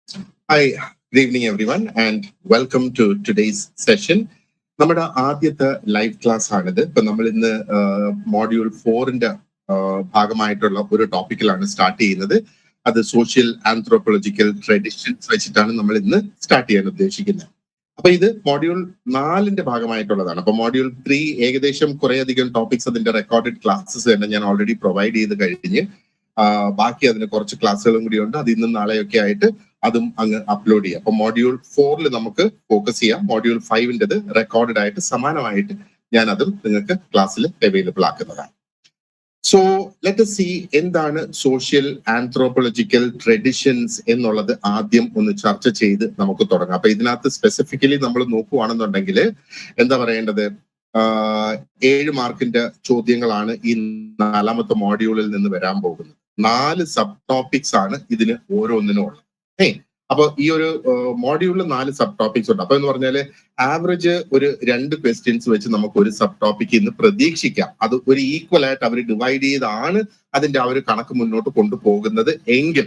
Hi, good evening everyone and welcome to today's session. നമ്മുടെ ആദ്യത്തെ live class ആണിത്. ഇപ്പൊ നമ്മൾ ഇന്ന് മോഡ്യൂൾ 4ന്റെ ഭാഗമായിട്ടുള്ള ഒരു ടോപ്പിക്കിലാണ് സ്റ്റാർട്ട് ചെയ്യുന്നത്. അത് സോഷ്യൽ ആന്ത്രോപോളജിക്കൽ ട്രഡിഷൻസ് വെച്ചിട്ടാണ് നമ്മൾ ഇന്ന് സ്റ്റാർട്ട് ചെയ്യാൻ ഉദ്ദേശിക്കുന്നത്. അപ്പൊ ഇത് മോഡ്യൂൾ 4ന്റെ ഭാഗമായിട്ടുള്ളതാണ്. അപ്പൊ മോഡ്യൂൾ 3 ഏകദേശം കുറെ അധികം ടോപ്പിക്സ് അതിന്റെ റെക്കോർഡഡ് ക്ലാസ്സസ് തന്നെ ഞാൻ ഓൾറെഡി പ്രൊവൈഡ് ചെയ്ത് കഴിഞ്ഞ് ബാക്കി അതിന് കുറച്ച് ക്ലാസ്സുകളും കൂടി ഉണ്ട്. അത് ഇന്നും നാളെയൊക്കെ ആയിട്ട് അതും അങ്ങ് അപ്ലോഡ് ചെയ്യാം. അപ്പൊ മോഡ്യൂൾ 4 നമുക്ക് ഫോക്കസ് ചെയ്യാം. മോഡ്യൂൾ 5ൻ്റെത് റെക്കോർഡഡ് ആയിട്ട് സമാനമായിട്ട് ഞാൻ അതും നിങ്ങൾക്ക് ക്ലാസ്സിൽ അവൈലബിൾ ആക്കുന്നതാണ്. സോ ലെറ്റ് us see എന്താണ് സോഷ്യൽ ആന്ത്രോപോളജിക്കൽ ട്രഡിഷൻസ് എന്നുള്ളത് ആദ്യം ഒന്ന് ചർച്ച ചെയ്ത് നമുക്ക് തുടങ്ങാം. അപ്പൊ ഇതിനകത്ത് സ്പെസിഫിക്കലി നമ്മൾ നോക്കുവാണെന്നുണ്ടെങ്കിൽ എന്താ പറയേണ്ടത്, 7 മാർക്കിന്റെ ചോദ്യങ്ങളാണ് ഈ 4ാമത്തെ മോഡ്യൂളിൽ നിന്ന് വരാൻ പോകുന്നത്. 4 സബ് ടോപ്പിക്സ് ആണ് ഇതിന് ഓരോന്നിനും ഉള്ളത്. അപ്പൊ ഈ ഒരു മോഡ്യൂളിൽ 4 സബ് ടോപ്പിക്സ് ഉണ്ട്. അപ്പൊ എന്ന് പറഞ്ഞാല് ആവറേജ് ഒരു 2 ക്വസ്റ്റ്യൻസ് വെച്ച് നമുക്ക് ഒരു സബ് ടോപ്പിക് ഇന്ന് പ്രതീക്ഷിക്കാം. അത് ഒരു ഈക്വൽ ആയിട്ട് അവർ ഡിവൈഡ് ചെയ്താണ് അതിന്റെ ആ ഒരു കണക്ക് മുന്നോട്ട് കൊണ്ടുപോകുന്നത് എങ്കിൽ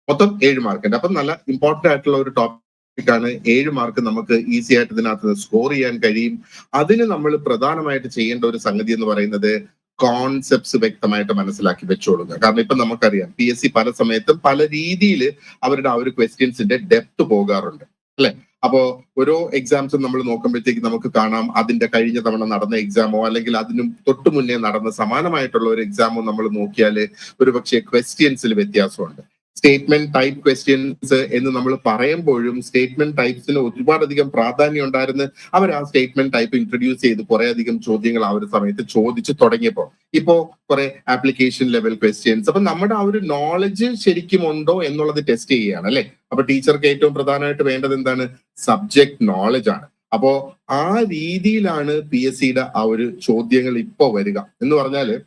മൊത്തം 7 മാർക്കുണ്ട്. അപ്പൊ നല്ല ഇമ്പോർട്ടന്റ് ആയിട്ടുള്ള ഒരു ടോപ്പിക് ആണ്. 7 മാർക്ക് നമുക്ക് ഈസി ആയിട്ട് ഇതിനകത്ത് സ്കോർ ചെയ്യാൻ കഴിയും. അതിന് നമ്മൾ പ്രധാനമായിട്ട് ചെയ്യേണ്ട ഒരു സംഗതി എന്ന് പറയുന്നത് കോൺസെപ്റ്റ്സ് വ്യക്തമായിട്ട് മനസ്സിലാക്കി വെച്ചോളുക. കാരണം ഇപ്പൊ നമുക്കറിയാം PSC പല സമയത്തും പല രീതിയിൽ അവരുടെ ആ ഒരു ക്വസ്റ്റ്യൻസിന്റെ ഡെപ്ത് പോകാറുണ്ട്, അല്ലെ? അപ്പോ ഓരോ എക്സാംസും നമ്മൾ നോക്കുമ്പോഴത്തേക്ക് നമുക്ക് കാണാം അതിന്റെ കഴിഞ്ഞ തവണ നടന്ന എക്സാമോ അല്ലെങ്കിൽ അതിനും തൊട്ടു മുന്നേ നടന്ന സമാനമായിട്ടുള്ള ഒരു എക്സാമോ നമ്മൾ നോക്കിയാൽ ഒരു പക്ഷേ ക്വസ്റ്റ്യൻസിൽ വ്യത്യാസമുണ്ട്. സ്റ്റേറ്റ്മെന്റ് ടൈപ്പ് ക്വസ്റ്റ്യൻസ് എന്ന് നമ്മൾ പറയുമ്പോഴും സ്റ്റേറ്റ്മെന്റ് ടൈപ്സിന് ഒരുപാടധികം പ്രാധാന്യം ഉണ്ടായിരുന്നു. അവർ ആ സ്റ്റേറ്റ്മെന്റ് ടൈപ്പ് ഇൻട്രൊഡ്യൂസ് ചെയ്ത് കുറെ അധികം ചോദ്യങ്ങൾ ആ ഒരു സമയത്ത് ചോദിച്ചു തുടങ്ങിയപ്പോ ഇപ്പോ കുറെ ആപ്ലിക്കേഷൻ ലെവൽ ക്വസ്റ്റ്യൻസ്. അപ്പൊ നമ്മുടെ ആ ഒരു നോളജ് ശരിക്കും ഉണ്ടോ എന്നുള്ളത് ടെസ്റ്റ് ചെയ്യുകയാണ്, അല്ലെ? അപ്പൊ ടീച്ചർക്ക് ഏറ്റവും പ്രധാനമായിട്ട് വേണ്ടത് എന്താണ്? സബ്ജക്ട് നോളജ് ആണ്. അപ്പോ ആ രീതിയിലാണ് PSCയുടെ ആ ഒരു ചോദ്യങ്ങൾ ഇപ്പോ വരിക. എന്ന് പറഞ്ഞാല്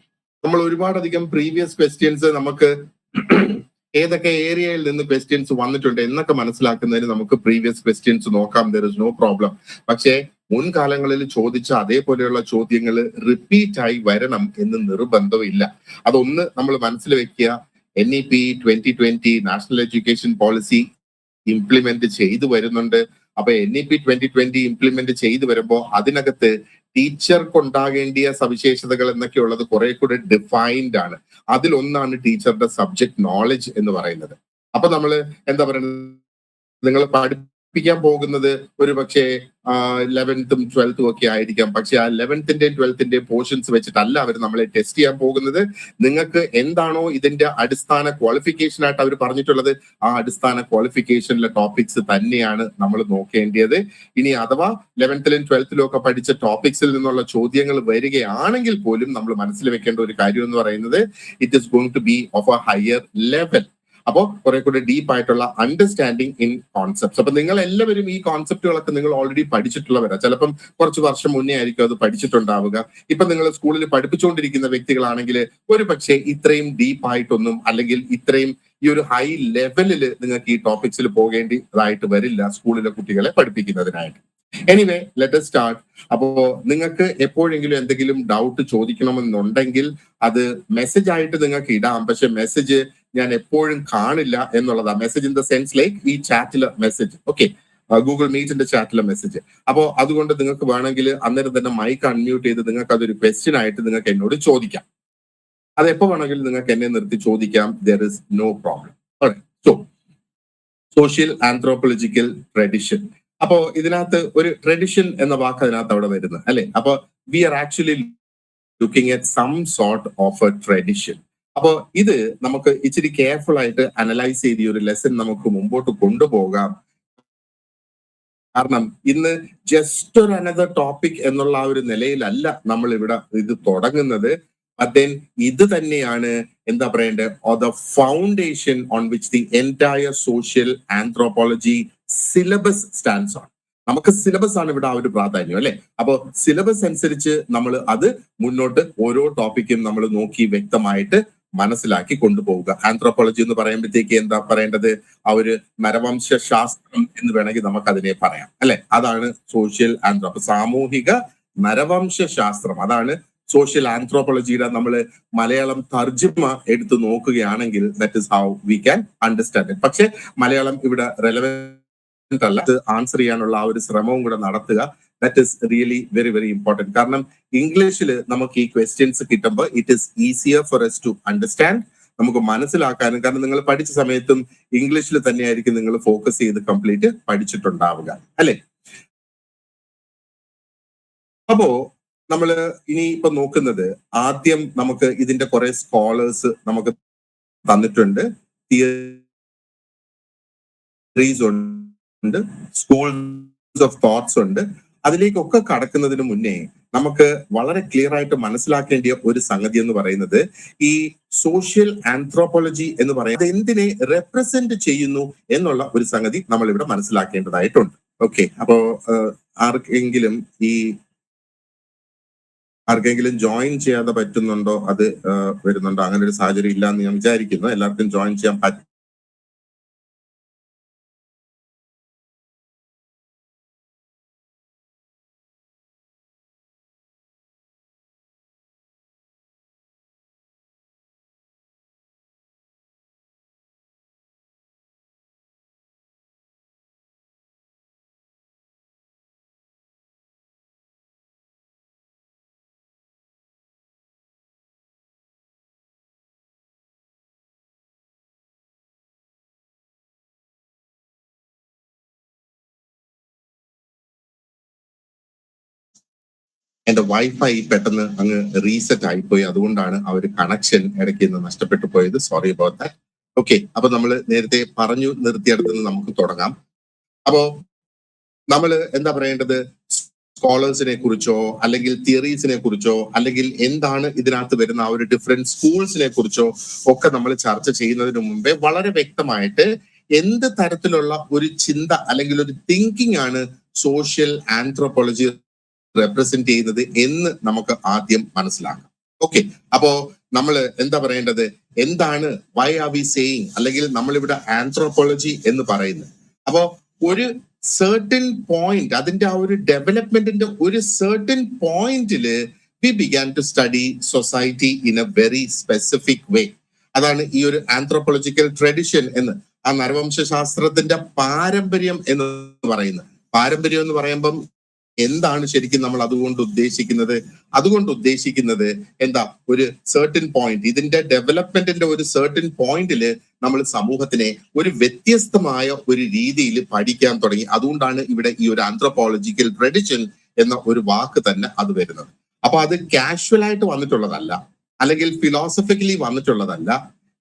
നമ്മൾ ഒരുപാടധികം പ്രീവിയസ് ക്വസ്റ്റ്യൻസ് നമുക്ക് ഏതൊക്കെ ഏരിയയിൽ നിന്ന് ക്വസ്റ്റ്യൻസ് വന്നിട്ടുണ്ട് എന്നൊക്കെ മനസ്സിലാക്കുന്നതിന് നമുക്ക് പ്രീവിയസ് ക്വസ്റ്റ്യൻസ് നോക്കാം. There is no problem. പക്ഷേ മുൻകാലങ്ങളിൽ ചോദിച്ച അതേപോലെയുള്ള ചോദ്യങ്ങൾ റിപ്പീറ്റ് ആയി വരണം എന്ന് നിർബന്ധമില്ല. അതൊന്ന് നമ്മൾ മനസ്സിൽ വെക്കുക. NEP 2020 national education policy implement ചെയ്തു വരുന്നുണ്ട്. അപ്പൊ NEP 2020 ഇംപ്ലിമെന്റ് ചെയ്തു വരുമ്പോൾ അതിനകത്ത് ടീച്ചർക്ക് ഉണ്ടാകേണ്ടിയ സവിശേഷതകൾ എന്നൊക്കെയുള്ളത് കുറെ കൂടെ ഡിഫൈൻഡ് ആണ്. അതിലൊന്നാണ് ടീച്ചറുടെ സബ്ജക്ട് നോളജ് എന്ന് പറയുന്നത്. അപ്പൊ നമ്മൾ എന്താ പറയുന്നത്, നിങ്ങൾ പഠിപ്പിക്കാൻ പോകുന്നത് ഒരു പക്ഷേ 11th 12th ഒക്കെ ആയിരിക്കാം. പക്ഷെ ആ 11th 12th പോർഷൻസ് വെച്ചിട്ടല്ല അവർ നമ്മളെ ടെസ്റ്റ് ചെയ്യാൻ പോകുന്നത്. നിങ്ങൾക്ക് എന്താണോ ഇതിന്റെ അടിസ്ഥാന ക്വാളിഫിക്കേഷൻ ആയിട്ട് അവർ പറഞ്ഞിട്ടുള്ളത് ആ അടിസ്ഥാന ക്വാളിഫിക്കേഷനിലെ ടോപ്പിക്സ് തന്നെയാണ് നമ്മൾ നോക്കേണ്ടത്. ഇനി അഥവാ 11th 12th ഒക്കെ പഠിച്ച ടോപ്പിക്സിൽ നിന്നുള്ള ചോദ്യങ്ങൾ വരികയാണെങ്കിൽ പോലും നമ്മൾ മനസ്സിൽ വെക്കേണ്ട ഒരു കാര്യം എന്ന് പറയുന്നത് it is going to be of a higher level. അപ്പോൾ കുറെ കൂടെ ഡീപ്പ് ആയിട്ടുള്ള അണ്ടർസ്റ്റാൻഡിങ് ഇൻ കോൺസെപ്റ്റ്സ്. അപ്പൊ നിങ്ങൾ എല്ലാവരും ഈ കോൺസെപ്റ്റുകളൊക്കെ നിങ്ങൾ ഓൾറെഡി പഠിച്ചിട്ടുള്ളവരാ. ചിലപ്പം കുറച്ച് വർഷം മുന്നേ ആയിരിക്കും അത് പഠിച്ചിട്ടുണ്ടാവുക. ഇപ്പൊ നിങ്ങൾ സ്കൂളിൽ പഠിപ്പിച്ചുകൊണ്ടിരിക്കുന്ന വ്യക്തികളാണെങ്കിൽ ഒരു പക്ഷേ ഇത്രയും ഡീപ്പ് ആയിട്ടൊന്നും അല്ലെങ്കിൽ ഇത്രയും ഈ ഒരു ഹൈ ലെവലിൽ നിങ്ങൾക്ക് ഈ ടോപ്പിക്സിൽ പോകേണ്ടതായിട്ട് വരില്ല സ്കൂളിലെ കുട്ടികളെ പഠിപ്പിക്കുന്നതിനായിട്ട്. Anyway let us start. അപ്പോ നിങ്ങൾക്ക് എപ്പോഴെങ്കിലും എന്തെങ്കിലും ഡൗട്ട് ചോദിക്കണമെന്നുണ്ടെങ്കിൽ അത് മെസ്സേജ് ആയിട്ട് നിങ്ങൾക്ക് ഇടാം. പക്ഷെ മെസ്സേജ് ഞാൻ എപ്പോഴും കാണില്ല എന്നുള്ളതാ. Message in the sense like ഈ ചാറ്റിലെ മെസ്സേജ്, ഓക്കെ, ഗൂഗിൾ മീറ്റിന്റെ ചാറ്റിലെ മെസ്സേജ്. അപ്പോൾ അതുകൊണ്ട് നിങ്ങൾക്ക് വേണമെങ്കിൽ അന്നേരം തന്നെ മൈക്ക് അൺമ്യൂട്ട് ചെയ്ത് നിങ്ങൾക്ക് അതൊരു ക്വസ്റ്റ്യൻ ആയിട്ട് നിങ്ങൾക്ക് എന്നോട് ചോദിക്കാം. അത് എപ്പോ വേണമെങ്കിലും നിങ്ങൾക്ക് എന്നെ നിർത്തി ചോദിക്കാം. There is no problem. So social anthropological tradition. അപ്പോ ഇതിനകത്ത് ഒരു ട്രഡിഷൻ എന്ന വാക്ക് അതിനകത്ത് അവിടെ വരുന്നത്, അല്ലെ? അപ്പൊ we are actually looking at some sort of a tradition. അപ്പോ ഇത് നമുക്ക് ഇച്ചിരി കെയർഫുൾ ആയിട്ട് അനലൈസ് ചെയ്ത് ഈ ഒരു ലെസൺ നമുക്ക് മുമ്പോട്ട് കൊണ്ടുപോകാം. കാരണം ഇന്ന് ജസ്റ്റ് ഒരു അനദർ ടോപ്പിക് എന്നുള്ള ആ ഒരു നിലയിലല്ല നമ്മൾ ഇവിടെ ഇത് തുടങ്ങുന്നത്. then ഇത് തന്നെയാണ് എന്താ പറയേണ്ടത്, the foundation on which the entire social anthropology syllabus stands on. നമുക്ക് സിലബസ് ആണ് ഇവിടെ ആ ഒരു പ്രാധാന്യം, അല്ലെ? അപ്പൊ സിലബസ് അനുസരിച്ച് നമ്മൾ അത് മുന്നോട്ട് ഓരോ ടോപ്പിക്കും നമ്മൾ നോക്കി വ്യക്തമായിട്ട് മനസ്സിലാക്കി കൊണ്ടുപോവുക. ആന്ത്രോപോളജി എന്ന് പറയുമ്പോഴത്തേക്ക് എന്താ പറയേണ്ടത്, ആ ഒരു നരവംശ ശാസ്ത്രം എന്ന് വേണമെങ്കിൽ നമുക്ക് അതിനെ പറയാം, അല്ലെ? അതാണ് സോഷ്യൽ ആന്ത്രോപ, സാമൂഹിക നരവംശ ശാസ്ത്രം. അതാണ് സോഷ്യൽ ആന്ത്രോപോളജിയുടെ നമ്മൾ മലയാളം തർജ്ജിമ എടുത്ത് നോക്കുകയാണെങ്കിൽ that is how we can understand it. പക്ഷെ മലയാളം ഇവിടെ റെലവെന്റ് അല്ല. അത് ആൻസർ ചെയ്യാനുള്ള ആ ഒരു ശ്രമവും കൂടെ നടത്തുക. That is really very very important. കാരണം ഇംഗ്ലീഷിൽ നമുക്ക് ഈ ക്വസ്റ്റ്യൻസ് കിട്ടുമ്പോൾ it is easier for us to understand, നമുക്ക് മനസ്സിലാക്കാനും. കാരണം നിങ്ങൾ പഠിച്ച സമയത്തും ഇംഗ്ലീഷിൽ തന്നെയായിരിക്കും നിങ്ങൾ ഫോക്കസ് ചെയ്ത് കംപ്ലീറ്റ് പഠിച്ചിട്ടുണ്ടാവുക, അല്ലെ? അപ്പോ നമ്മള് ഇനി ഇപ്പൊ നോക്കുന്നത്, ആദ്യം നമുക്ക് ഇതിന്റെ കുറെ സ്കോളേഴ്സ് നമുക്ക് തന്നിട്ടുണ്ട്, തിയറീസ് ഉണ്ട്, സ്കൂൾസ് ഓഫ് തോട്ട്സ് ഉണ്ട്. അതിലേക്കൊക്കെ കടക്കുന്നതിന് മുന്നേ നമുക്ക് വളരെ ക്ലിയർ ആയിട്ട് മനസ്സിലാക്കേണ്ട ഒരു സംഗതി എന്ന് പറയുന്നത്, ഈ സോഷ്യൽ ആന്ത്രോപോളജി എന്ന് പറയുന്നത് എന്തിനെ റെപ്രസെന്റ് ചെയ്യുന്നു എന്നുള്ള ഒരു സംഗതി നമ്മൾ ഇവിടെ മനസ്സിലാക്കേണ്ടതായിട്ടുണ്ട്. ഓക്കെ, അപ്പോ ആർക്കെങ്കിലും ജോയിൻ ചെയ്യാതെ പറ്റുന്നുണ്ടോ, അത് വരുന്നുണ്ടോ? അങ്ങനെ ഒരു സാഹചര്യം ഇല്ല എന്ന് ഞാൻ വിചാരിക്കുന്നു. എല്ലാവർക്കും ജോയിൻ ചെയ്യാൻ പറ്റും. എന്റെ വൈഫൈ പെട്ടെന്ന് അങ്ങ് റീസെറ്റ് ആയിപ്പോയി, അതുകൊണ്ടാണ് ആ ഒരു കണക്ഷൻ ഇടയ്ക്ക് നിന്ന് നഷ്ടപ്പെട്ടു പോയത്. Sorry about that. ഓക്കെ, അപ്പൊ നമ്മൾ നേരത്തെ പറഞ്ഞു നിർത്തിയെടുത്ത് നമുക്ക് തുടങ്ങാം. അപ്പോ നമ്മൾ എന്താ പറയേണ്ടത്, സ്കോളേഴ്സിനെ കുറിച്ചോ അല്ലെങ്കിൽ തിയറീസിനെ കുറിച്ചോ അല്ലെങ്കിൽ എന്താണ് ഇതിനകത്ത് വരുന്ന ആ ഒരു ഡിഫറെന്റ് സ്കൂൾസിനെ കുറിച്ചോ ഒക്കെ നമ്മൾ ചർച്ച ചെയ്യുന്നതിന് മുമ്പേ വളരെ വ്യക്തമായിട്ട് എന്ത് തരത്തിലുള്ള ഒരു ചിന്ത അല്ലെങ്കിൽ ഒരു തിങ്കിങ് ആണ് സോഷ്യൽ ആന്ത്രോപോളജി റെപ്രസെന്റ് ചെയ്യുന്നത് എന്ന് നമുക്ക് ആദ്യം മനസ്സിലാക്കാം. ഓക്കെ, അപ്പോ നമ്മൾ എന്താ പറയേണ്ടത്, എന്താണ് വൈ ആർ വി സേയിങ്, അല്ലെങ്കിൽ നമ്മളിവിടെ ആന്ത്രോപോളജി എന്ന് പറയുന്നത്. അപ്പോ ഒരു certain point, അതിന്റെ ആ ഒരു ഡെവലപ്മെന്റിന്റെ ഒരു certain പോയിന്റില് we began to study society in a very specific way. അതാണ് ഈ ഒരു ആന്ത്രോപോളജിക്കൽ ട്രഡിഷൻ എന്ന്, ആ നരവംശാസ്ത്രത്തിന്റെ പാരമ്പര്യം എന്ന് പറയുന്നത്. പാരമ്പര്യം എന്ന് പറയുമ്പം എന്താണ് ശരിക്കും നമ്മൾ അതുകൊണ്ട് ഉദ്ദേശിക്കുന്നത്? അതുകൊണ്ട് ഉദ്ദേശിക്കുന്നത് എന്താ, ഒരു certain പോയിന്റ്, ഇതിന്റെ ഡെവലപ്മെന്റിന്റെ ഒരു certain പോയിന്റില് നമ്മൾ സമൂഹത്തിനെ ഒരു വ്യത്യസ്തമായ ഒരു രീതിയിൽ പഠിക്കാൻ തുടങ്ങി. അതുകൊണ്ടാണ് ഇവിടെ ഈ ഒരു ആന്ത്രോപോളജിക്കൽ ട്രഡിഷൻ എന്ന ഒരു വാക്ക് തന്നെ അത് വരുന്നത്. അപ്പൊ അത് കാഷ്വൽ ആയിട്ട് വന്നിട്ടുള്ളതല്ല, അല്ലെങ്കിൽ ഫിലോസഫിക്കലി വന്നിട്ടുള്ളതല്ല,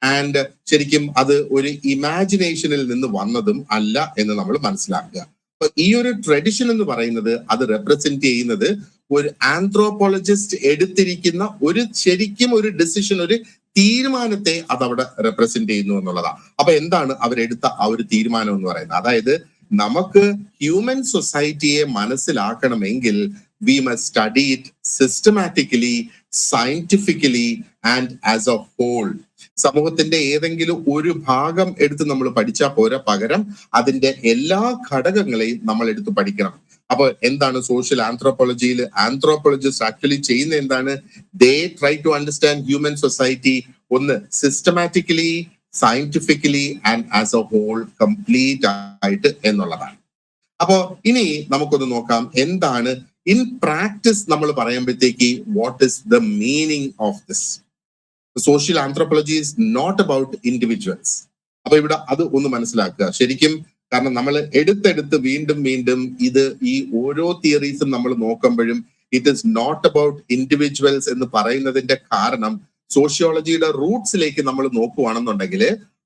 ആൻഡ് ശരിക്കും അത് ഒരു ഇമാജിനേഷനിൽ നിന്ന് വന്നതും അല്ല എന്ന് നമ്മൾ മനസ്സിലാക്കുക. അപ്പൊ ഈ ഒരു ട്രഡിഷൻ എന്ന് പറയുന്നത് അത് റെപ്രസെന്റ് ചെയ്യുന്നത് ഒരു ആന്ത്രോപോളജിസ്റ്റ് എടുത്തിരിക്കുന്ന ഒരു ശരിക്കും ഒരു ഡിസിഷൻ, ഒരു തീരുമാനത്തെ അതവിടെ റെപ്രസെന്റ് ചെയ്യുന്നു എന്നുള്ളതാണ്. അപ്പൊ എന്താണ് അവരെടുത്ത ആ ഒരു തീരുമാനം എന്ന് പറയുന്നത്? അതായത് നമുക്ക് ഹ്യൂമൻ സൊസൈറ്റിയെ മനസ്സിലാക്കണമെങ്കിൽ we must study it systematically, scientifically and as a whole. സമൂഹത്തിന്റെ ഏതെങ്കിലും ഒരു ഭാഗം എടുത്ത് നമ്മൾ പഠിച്ചാൽ പോരാ, പകരം അതിന്റെ എല്ലാ ഘടകങ്ങളെയും നമ്മൾ എടുത്ത് പഠിക്കണം. അപ്പൊ എന്താണ് സോഷ്യൽ ആന്ത്രോപോളജിയിൽ ആന്ത്രോപോളജിസ്റ്റ് ആക്ച്വലി ചെയ്യുന്ന എന്താണ്? They try to understand human society ഒന്ന് systematically, scientifically and as a whole complete ആയിട്ട് എന്നുള്ളതാണ്. അപ്പോ ഇനി നമുക്കൊന്ന് നോക്കാം, എന്താണ് ഇൻ പ്രാക്ടീസ് നമ്മൾ പറയുമ്പോഴത്തേക്ക് what is the meaning of this. Social anthropology is not about individuals. അപ്പൊ ഇവിടെ അത് ഒന്ന് മനസ്സിലാക്കുക ശരിക്കും. കാരണം നമ്മൾ എടുത്തെടുത്ത് വീണ്ടും വീണ്ടും ഇത് ഈ ഓരോ തിയറീസും നമ്മൾ നോക്കുമ്പോഴും it is not about individuals എന്ന് പറയുന്നതിന്റെ കാരണം, സോഷ്യോളജിയുടെ റൂട്ട്സിലേക്ക് നമ്മൾ നോക്കുകയാണെന്നുണ്ടെങ്കിൽ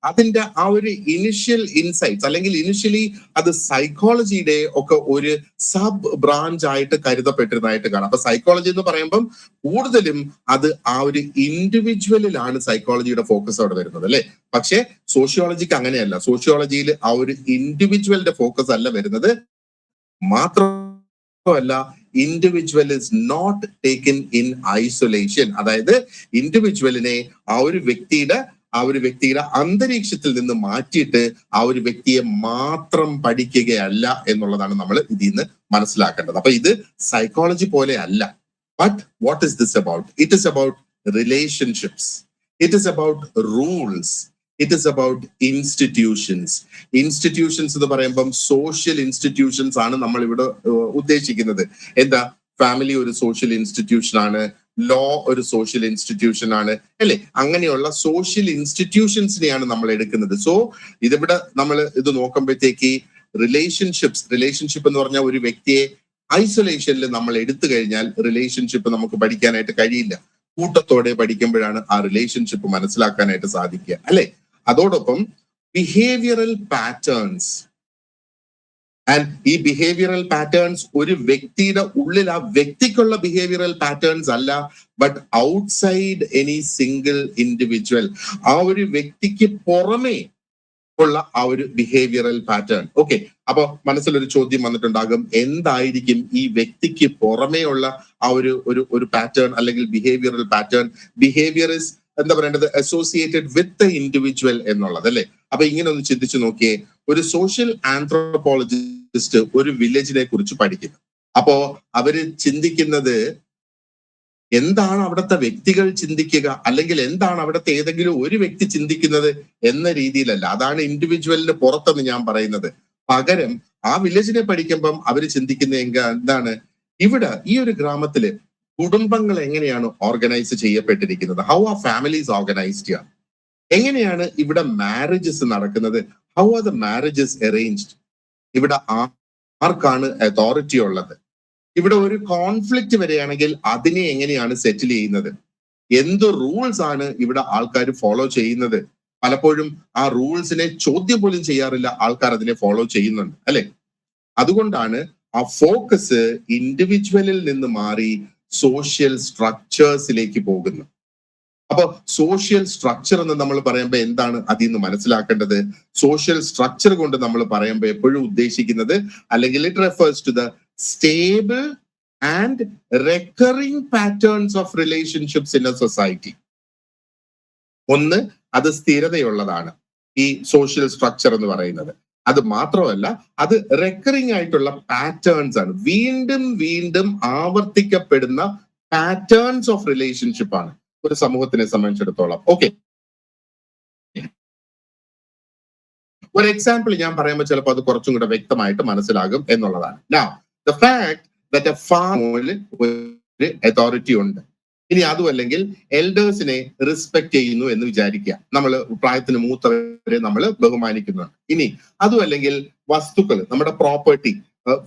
അതിന്റെ ആ ഒരു ഇനിഷ്യൽ ഇൻസൈറ്റ്സ്, അല്ലെങ്കിൽ ഇനിഷ്യലി അത് സൈക്കോളജിയുടെ ഒക്കെ ഒരു സബ് ബ്രാഞ്ച് ആയിട്ട് കരുതപ്പെട്ടിരുന്നതായിട്ട് കാണാം. അപ്പൊ സൈക്കോളജി എന്ന് പറയുമ്പം കൂടുതലും അത് ആ ഒരു ഇൻഡിവിജ്വലിലാണ് സൈക്കോളജിയുടെ ഫോക്കസ് അവിടെ വരുന്നത്, അല്ലെ? പക്ഷെ സോഷ്യോളജിക്ക് അങ്ങനെയല്ല. സോഷ്യോളജിയിൽ ആ ഒരു ഇൻഡിവിജ്വലിന്റെ ഫോക്കസ് അല്ല വരുന്നത്. മാത്രമല്ല, individual is not taken in isolation. അതായത് ഇൻഡിവിജ്വലിനെ ആ ഒരു വ്യക്തിയുടെ അന്തരീക്ഷത്തിൽ നിന്ന് മാറ്റിയിട്ട് ആ ഒരു വ്യക്തിയെ മാത്രം പഠിക്കുകയല്ല എന്നുള്ളതാണ് നമ്മൾ ഇതിൽ നിന്ന് മനസ്സിലാക്കേണ്ടത്. അപ്പൊ ഇത് സൈക്കോളജി പോലെ അല്ല. But what is this about? It is about relationships. It is about rules. It is about institutions. Institutions എന്ന് പറയുമ്പം സോഷ്യൽ ഇൻസ്റ്റിറ്റ്യൂഷൻസ് ആണ് നമ്മൾ ഇവിടെ ഉദ്ദേശിക്കുന്നത്. എന്താ? ഫാമിലി ഒരു സോഷ്യൽ ഇൻസ്റ്റിറ്റ്യൂഷൻ ആണ്, ലോ ഒരു സോഷ്യൽ ഇൻസ്റ്റിറ്റ്യൂഷൻ ആണ്, അല്ലെ? അങ്ങനെയുള്ള സോഷ്യൽ ഇൻസ്റ്റിറ്റ്യൂഷൻസിനെയാണ് നമ്മൾ എടുക്കുന്നത്. സോ ഇതിവിടെ നമ്മൾ ഇത് നോക്കുമ്പോഴത്തേക്ക് റിലേഷൻഷിപ്പ് എന്ന് പറഞ്ഞാൽ ഒരു വ്യക്തിയെ ഐസൊലേഷനിൽ നമ്മൾ എടുത്തു കഴിഞ്ഞാൽ റിലേഷൻഷിപ്പ് നമുക്ക് പഠിക്കാനായിട്ട് കഴിയില്ല. കൂട്ടത്തോടെ പഠിക്കുമ്പോഴാണ് ആ റിലേഷൻഷിപ്പ് മനസ്സിലാക്കാനായിട്ട് സാധിക്കുക, അല്ലെ? അതോടൊപ്പം ബിഹേവിയറൽ പാറ്റേൺസ്. ആൻഡ് ഈ ബിഹേവിയറൽ പാറ്റേൺസ് ഒരു വ്യക്തിയുടെ ഉള്ളിൽ ആ വ്യക്തിക്കുള്ള ബിഹേവിയറൽ പാറ്റേൺസ് അല്ല, but outside any single individual. ആ ഒരു വ്യക്തിക്ക് പുറമേ ഉള്ള ആ ഒരു ബിഹേവിയറൽ പാറ്റേൺ. ഓക്കെ, അപ്പൊ മനസ്സിലൊരു ചോദ്യം വന്നിട്ടുണ്ടാകും, എന്തായിരിക്കും ഈ വ്യക്തിക്ക് പുറമേ ഉള്ള ആ ഒരു പാറ്റേൺ അല്ലെങ്കിൽ ബിഹേവിയറൽ പാറ്റേൺ? ബിഹേവിയർ ഇസ് എന്താ പറയേണ്ടത്, അസോസിയേറ്റഡ് വിത്ത് ദ ഇൻഡിവിജ്വൽ എന്നുള്ളത്, അല്ലെ? അപ്പൊ ഇങ്ങനെ ഒന്ന് ചിന്തിച്ചു നോക്കിയേ. ഒരു സോഷ്യൽ ആന്ത്രോപോളജിസ്റ്റ് ഒരു വില്ലേജിനെ കുറിച്ച് പഠിക്കുന്നു. അപ്പോ അവര് ചിന്തിക്കുന്നത് എന്താണ് അവിടുത്തെ വ്യക്തികൾ ചിന്തിക്കുക, അല്ലെങ്കിൽ എന്താണ് അവിടുത്തെ ഏതെങ്കിലും ഒരു വ്യക്തി ചിന്തിക്കുന്നത് എന്ന രീതിയിലല്ല. അതാണ് ഇൻഡിവിജ്വലിന് പുറത്തെന്ന് ഞാൻ പറയുന്നത്. പകരം ആ വില്ലേജിനെ പഠിക്കുമ്പം അവര് ചിന്തിക്കുന്ന എന്താണ്, ഇവിടെ ഈ ഒരു ഗ്രാമത്തില് കുടുംബങ്ങൾ എങ്ങനെയാണ് ഓർഗനൈസ് ചെയ്യപ്പെട്ടിരിക്കുന്നത്, ഹൗ ആർ ഫാമിലീസ് ഓർഗനൈസ്ഡ്, എങ്ങനെയാണ് ഇവിടെ മാരേജസ് നടക്കുന്നത്, how are the marriages arranged, ഇവിടെ ആർക്കാണ് അതോറിറ്റി ഉള്ളത്, ഇവിടെ ഒരു കോൺഫ്ലിക്റ്റ് വരികയാണെങ്കിൽ അതിനെ എങ്ങനെയാണ് സെറ്റിൽ ചെയ്യുന്നത്, എന്ത് റൂൾസ് ആണ് ഇവിടെ ആൾക്കാർ ഫോളോ ചെയ്യുന്നത്. പലപ്പോഴും ആ റൂൾസിനെ ചോദ്യം പോലും ചെയ്യാറില്ല, ആൾക്കാർ അതിനെ ഫോളോ ചെയ്യുന്നുണ്ട്, അല്ലെ? അതുകൊണ്ടാണ് ആ ഫോക്കസ് ഇൻഡിവിജ്വലിൽ നിന്ന് മാറി സോഷ്യൽ സ്ട്രക്ചേഴ്സിലേക്ക് പോകുന്നത്. അപ്പൊ സോഷ്യൽ സ്ട്രക്ചർ എന്ന് നമ്മൾ പറയുമ്പോൾ എന്താണ് അതിൽ നിന്ന് മനസ്സിലാക്കേണ്ടത്? സോഷ്യൽ സ്ട്രക്ചർ കൊണ്ട് നമ്മൾ പറയുമ്പോൾ എപ്പോഴും ഉദ്ദേശിക്കുന്നത്, അല്ലെങ്കിൽ it refers to the stable and recurring patterns of relationships in a society. ഒന്ന്, അത് സ്ഥിരതയുള്ളതാണ് ഈ സോഷ്യൽ സ്ട്രക്ചർ എന്ന് പറയുന്നത്. അത് മാത്രമല്ല, അത് റെക്കറിംഗ് ആയിട്ടുള്ള പാറ്റേൺസ് ആണ്, വീണ്ടും വീണ്ടും ആവർത്തിക്കപ്പെടുന്ന പാറ്റേൺസ് ഓഫ് റിലേഷൻഷിപ്പ് ആണ് ഒരു സമൂഹത്തിനെ സംബന്ധിച്ചിടത്തോളം. ഓക്കെ, ഒരു എക്സാമ്പിൾ ഞാൻ പറയുമ്പോൾ ചിലപ്പോൾ അത് കുറച്ചും കൂടെ വ്യക്തമായിട്ട് മനസ്സിലാകും എന്നുള്ളതാണ്. Now, the fact that a farm ഒരു അതോറിറ്റി ഉണ്ട്. ഇനി അതും അല്ലെങ്കിൽ എൽഡേഴ്സിനെ റെസ്പെക്ട് ചെയ്യുന്നു എന്ന് വിചാരിക്കുക, നമ്മൾ പ്രായത്തിന് മൂത്തവരെ നമ്മൾ ബഹുമാനിക്കുന്നുണ്ട്. ഇനി അതും അല്ലെങ്കിൽ വസ്തുക്കൾ, നമ്മുടെ പ്രോപ്പർട്ടി,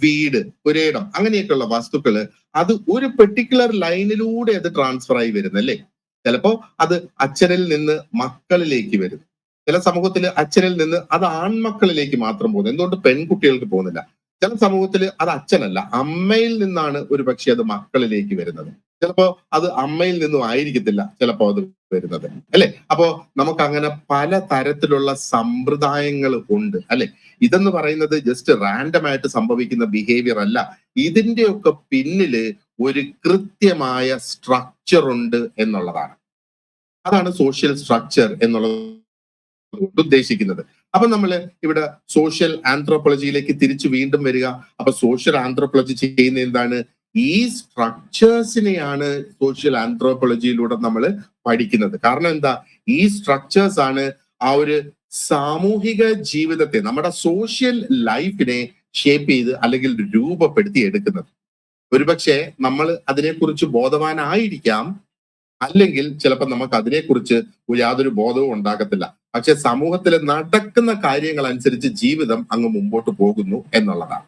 വീട്, പുരയിടം, അങ്ങനെയൊക്കെയുള്ള വസ്തുക്കള് അത് ഒരു പെർട്ടിക്കുലർ ലൈനിലൂടെ അത് ട്രാൻസ്ഫർ ആയി വരുന്നല്ലേ. ചിലപ്പോ അത് അച്ഛനിൽ നിന്ന് മക്കളിലേക്ക് വരും, ചില സമൂഹത്തിൽ അച്ഛനിൽ നിന്ന് അത് ആൺമക്കളിലേക്ക് മാത്രം പോകുന്നു. എന്തുകൊണ്ട് പെൺകുട്ടികൾക്ക് പോകുന്നില്ല? ചില സമൂഹത്തിൽ അത് അച്ഛനല്ല, അമ്മയിൽ നിന്നാണ് ഒരു പക്ഷെ അത് മക്കളിലേക്ക് വരുന്നത്. ചിലപ്പോ അത് അമ്മയിൽ നിന്നും ആയിരിക്കത്തില്ല ചിലപ്പോ അത് വരുന്നത്, അല്ലെ? അപ്പോ നമുക്ക് അങ്ങനെ പല തരത്തിലുള്ള സമ്പ്രദായങ്ങൾ ഉണ്ട്, അല്ലെ? ഇതെന്ന് പറയുന്നത് ജസ്റ്റ് റാൻഡം ആയിട്ട് സംഭവിക്കുന്ന ബിഹേവിയർ അല്ല. ഇതിന്റെയൊക്കെ പിന്നില് ഒരു കൃത്യമായ സ്ട്രക്ചർ ഉണ്ട് എന്നുള്ളതാണ്. അതാണ് സോഷ്യൽ സ്ട്രക്ചർ എന്നുള്ളത് ഉദ്ദേശിക്കുന്നത്. അപ്പൊ നമ്മൾ ഇവിടെ സോഷ്യൽ ആന്ത്രോപോളജിയിലേക്ക് തിരിച്ചു വീണ്ടും വരിക. അപ്പൊ സോഷ്യൽ ആന്ത്രോപോളജി ചെയ്യുന്ന എന്താണ്? ഈ സ്ട്രക്ചേഴ്സിനെയാണ് സോഷ്യൽ ആന്ത്രോപോളജിയിലൂടെ നമ്മൾ പഠിക്കുന്നത്. കാരണം എന്താ? ഈ സ്ട്രക്ചേഴ്സ് ആണ് ആ ഒരു സാമൂഹിക ജീവിതത്തെ, നമ്മുടെ സോഷ്യൽ ലൈഫിനെ ഷേപ്പ് ചെയ്ത് അല്ലെങ്കിൽ രൂപപ്പെടുത്തി എടുക്കുന്നത്. ഒരുപക്ഷെ നമ്മൾ അതിനെക്കുറിച്ച് ബോധവാനായിരിക്കാം, അല്ലെങ്കിൽ ചിലപ്പോൾ നമുക്ക് അതിനെക്കുറിച്ച് യാതൊരു ബോധവും ഉണ്ടാകത്തില്ല. പക്ഷെ സമൂഹത്തിൽ നടക്കുന്ന കാര്യങ്ങൾ അനുസരിച്ച് ജീവിതം അങ്ങ് മുമ്പോട്ട് പോകുന്നു എന്നുള്ളതാണ്.